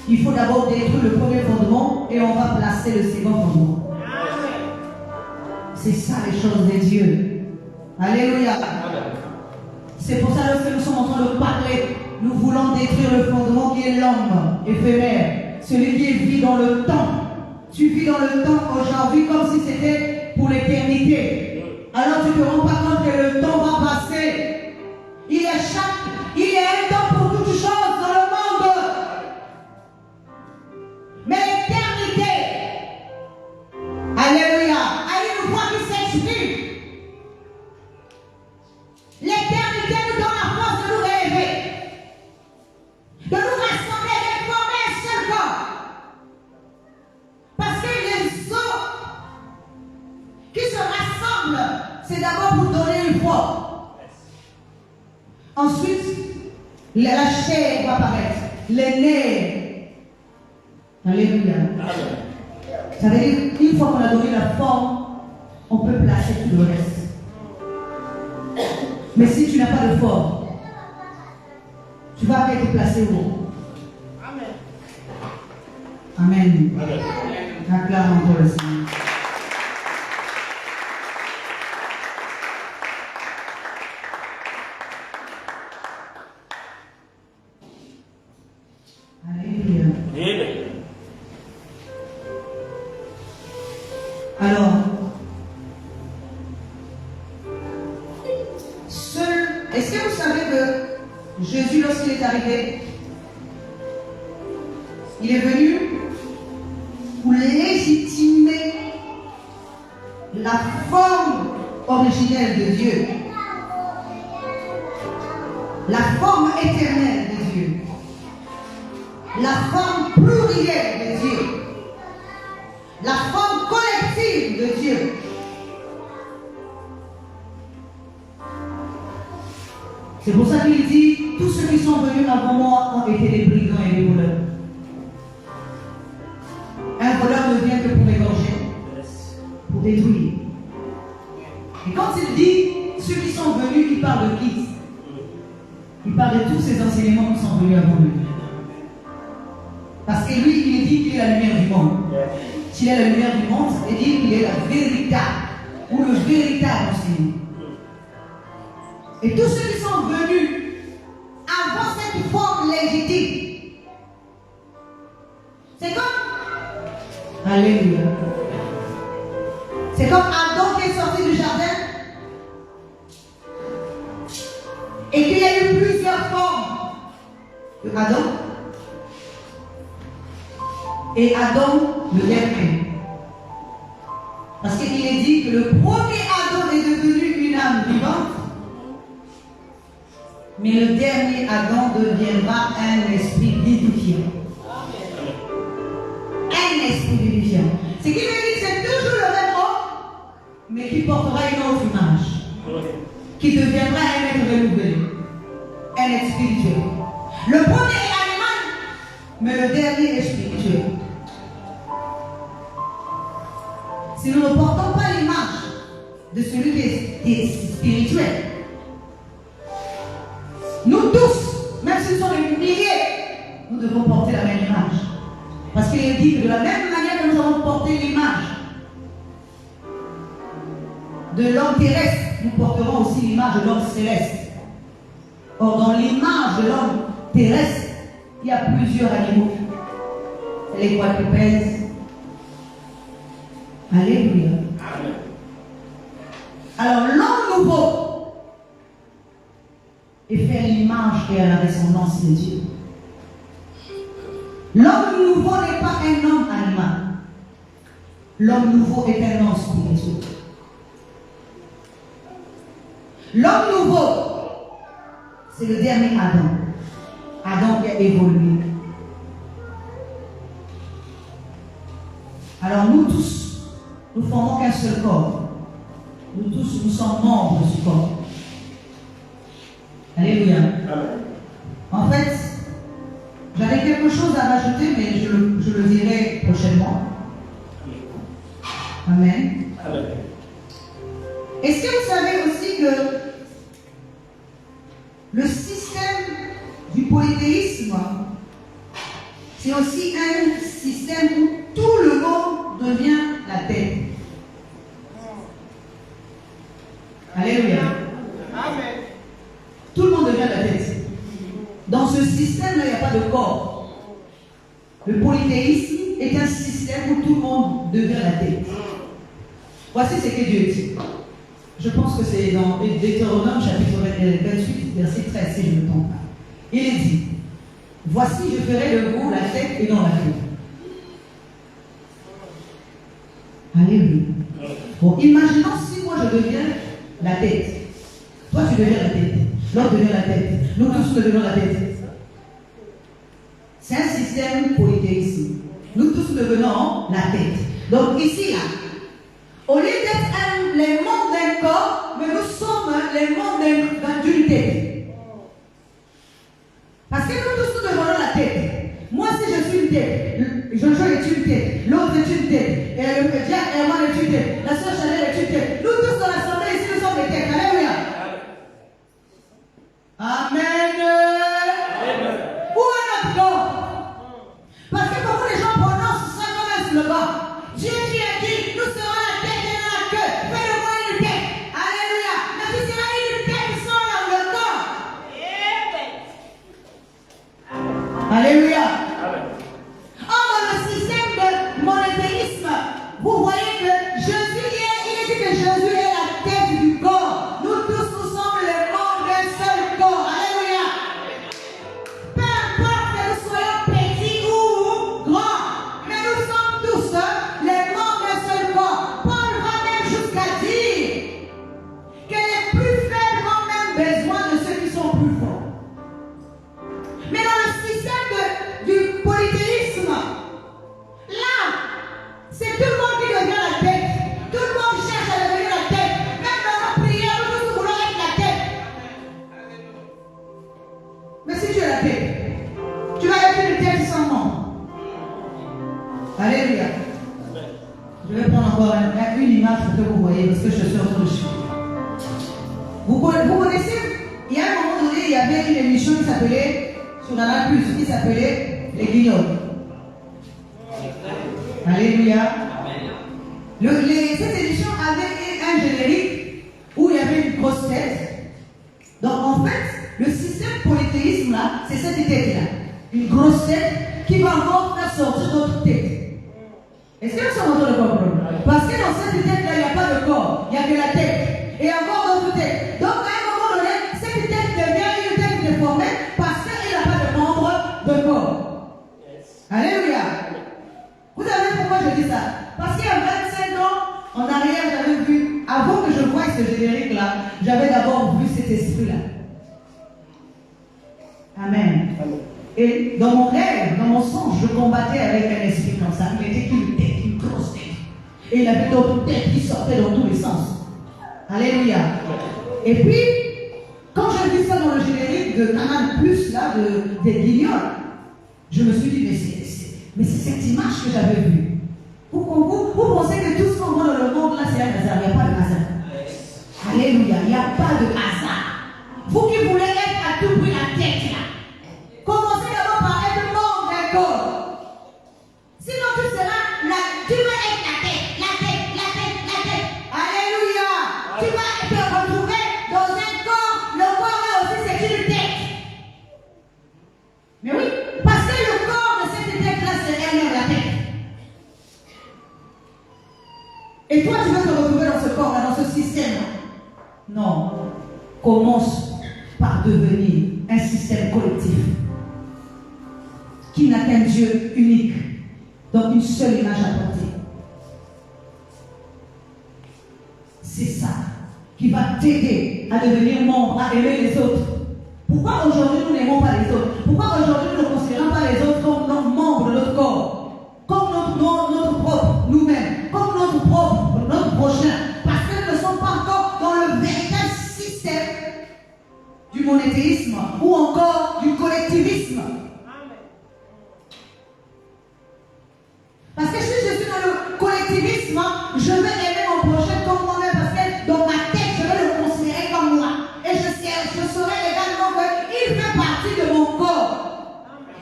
Il faut d'abord détruire le premier fondement et on va placer le second fondement. C'est ça les choses de Dieu. Alléluia. C'est pour ça que lorsque nous sommes en train de parler, nous voulons détruire le fondement qui est l'homme éphémère, celui qui vit dans le temps. Tu vis dans le temps aujourd'hui comme si c'était pour l'éternité. Alors tu ne te rends pas compte que le temps va passer. Il y a un temps pour toutes choses dans le monde. Mais l'éternité, alléluia, a une voix qui s'exprime. L'éternité nous donne la force de nous relever, de nous rassembler, de former un seul corps. Parce que les os qui se rassemblent, c'est d'abord pour donner une force. Ensuite, la chair va apparaître, les nerfs. Alléluia. Ça veut dire, une fois qu'on a donné la forme, on peut placer tout le reste. Mais si tu n'as pas de forme, tu vas être placé où? Amen. Amen. Amen. Acclame encore le Seigneur. Alléluia. Amen. Alors, est-ce que vous savez que Jésus, lorsqu'il est arrivé, il est venu pour légitimer la forme originelle de Dieu, la forme éternelle de Dieu, la forme plurielle de Dieu, la forme collective de Dieu. C'est pour ça qu'il dit, tous ceux qui sont venus avant moi ont été des brigands et des voleurs. Un voleur ne vient que pour égorger, pour détruire. Et quand il dit ceux qui sont venus, il parle de qui? Il parle de tous ces enseignements qui sont venus avant lui. Parce que lui, il dit qu'il est la lumière du monde. s'il est la lumière du monde, ça veut dire qu'il est la véritable, ou le véritable Seigneur. Et tous ceux qui sont venus avant cette forme légitime, c'est comme, alléluia, c'est comme Adam qui est sorti du jardin et qu'il y a eu plusieurs formes de Adam. Et Adam le dernier. Parce qu'il est dit que le premier Adam est devenu une âme vivante, mais le dernier Adam deviendra un esprit vivifiant. Un esprit vivifiant. Ce qui veut dire que c'est toujours le même homme, mais qui portera une autre image. Qui deviendra un être renouvelé. Un être spirituel. Le premier est animal, mais le dernier est spirituel. Si nous ne portons pas l'image de celui qui est spirituel, nous tous, même si nous sommes des milliers, nous devons porter la même image. Parce qu'il est dit que de la même manière que nous avons porté l'image de l'homme terrestre, nous porterons aussi l'image de l'homme céleste. Or, dans l'image de l'homme terrestre, il y a plusieurs animaux. Les quadrupèdes. Alléluia. Alors, l'homme nouveau est fait à l'image et à la ressemblance de Dieu. L'homme nouveau n'est pas un homme animal. L'homme nouveau est un homme spirituel. L'homme nouveau, c'est le dernier Adam. Adam qui a évolué. Alors nous tous, nous formons qu'un seul corps. Nous tous, nous sommes membres de ce corps. Alléluia. En fait, j'avais quelque chose à rajouter, mais je le dirai prochainement. Amen. Amen. Est-ce que vous savez aussi que le système du polythéisme, c'est aussi un système où tout le monde devient la tête. Alléluia. Amen. Tout le monde devient la tête. Dans ce système-là, il n'y a pas de corps. Le polythéisme est un système où tout le monde devient la tête. Voici ce que Dieu dit. Je pense que c'est dans Deutéronome chapitre 28, verset 13, si je ne me trompe pas. Il est dit, voici je ferai de vous la tête et non la queue. Alléluia. Bon, imaginons si moi je deviens la tête. Toi tu deviens la tête. L'autre devient la tête. Nous tous nous devenons la tête. C'est un système polythéiste. Nous tous devenons la tête. Donc ici, là, au lieu d'être les membres d'un corps, mais nous sommes les membres d'une tête. Parce que nous tous nous devenons la tête. Moi, si je suis une tête, Jojo est une tête, l'autre est une tête, et le Jack et moi est une tête, la soeur Chanel est une tête. Nous tous dans l'assemblée ici, nous sommes des têtes. Alléluia. Amen. Où est notre corps? Parce que beaucoup de gens prononcent ça comme un slogan. Dieu qui a dit, nous serons la tête et non la queue. Fais-le-moi une tête. Alléluia. Mais tu seras une tête sans le corps. Alléluia. Or, dans le système de monothéisme, vous voyez que Jésus il est dit que Jésus est la tête du corps. Nous tous, nous sommes les membres d'un seul corps. Alléluia. Peu importe que nous soyons petits ou grands, mais nous sommes tous les membres d'un seul corps. Paul va même jusqu'à dire que les plus faibles ont même besoin de ceux qui sont plus forts. Mais dans le système du polythéisme, là, c'est tout le monde qui devient la tête. Tout le monde cherche à devenir la tête. Même dans nos prières, nous tous voulons être la tête. Mais si tu es la tête, tu vas être une tête sans nom. Alléluia. Je vais prendre encore une image pour que vous voyez, parce que je suis en train de chier. Vous connaissez, il y a un moment donné, il y avait une émission qui s'appelait, sur Canal+, qui s'appelait Les Guignols. Alléluia. Cette édition avait un générique où il y avait une grosse tête. Donc en fait, le système polythéisme là, c'est cette tête-là. Une grosse tête qui va encore faire sortir d'autres têtes. Est-ce que nous sommes en train de comprendre? Parce que dans cette tête-là, il n'y a pas de corps, il n'y a que la tête. Et encore d'autres têtes. Donc à un moment donné, cette tête devient une tête déformée parce qu'elle n'a pas de membre de corps. Alléluia. Vous savez pourquoi je dis ça? Parce qu'il y a 25 ans, en arrière, j'avais vu, avant que je voie ce générique-là, j'avais d'abord vu cet esprit-là. Amen. Et dans mon rêve, dans mon songe, je combattais avec un esprit comme ça. Il était une tête, une grosse tête. Et il avait d'autres têtes qui sortaient dans tous les sens. Alléluia. Et puis, quand j'ai vu ça dans le générique de Canal Plus, là, des Guignols, je me suis dit, mais c'est cette image que j'avais vue. Vous pensez que tout ce qu'on voit dans le monde là, c'est un hasard. Il n'y a pas de hasard. Alléluia. Il n'y a pas de hasard. Vous qui voulez être à tout prix la tête là, commencez d'abord par être membre d'un corps. Sinon tu vas être la tête. Alléluia. Tu vas te retrouver dans un corps. Le corps là aussi c'est une tête. Mais oui, parce que le corps de cette tête là c'est elle-même la tête. Et toi, tu vas te retrouver dans ce corps-là, dans ce système-là. Non. Commence par devenir un système collectif qui n'a qu'un Dieu unique, donc une seule image à porter. C'est ça qui va t'aider à devenir membre, à aimer les autres. Pourquoi aujourd'hui nous n'aimons pas les autres? Pourquoi aujourd'hui nous ne considérons pas les autres comme nos membres de notre corps, comme notre propre, nous-mêmes, comme notre prochain, parce qu'ils ne sont pas encore dans le véritable système du monothéisme ou encore du collectivisme. Parce que si je suis dans le collectivisme, je vais aimer mon prochain comme moi-même, parce que dans ma tête, je vais le considérer comme moi. Et je saurai également qu'il fait partie de mon corps.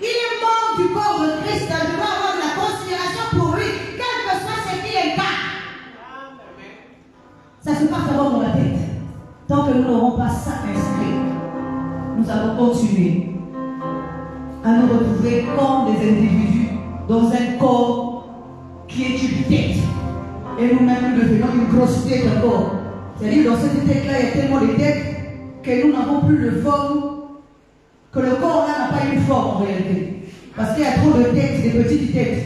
Il est membre du corps de Christ. Je dois avoir de la considération pour lui, quel que soit ce qu'il incarne. Ça se passe d'abord dans la tête. Tant que nous n'aurons pas ça inscrit, nous allons continuer à nous retrouver comme des individus dans un corps qui est une tête. Et nous-mêmes, nous devenons une grosse tête encore. C'est-à-dire, dans cette tête-là, il y a tellement de têtes que nous n'avons plus de forme, que le corps-là n'a pas une forme en réalité. Parce qu'il y a trop de têtes, des petites têtes.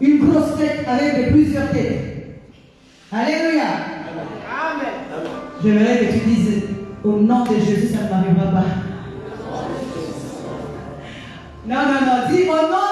Une grosse tête avec plusieurs têtes. Alléluia. Amen. J'aimerais que tu dises, au nom de Jésus, ça ne m'arrivera pas. Non, dis au nom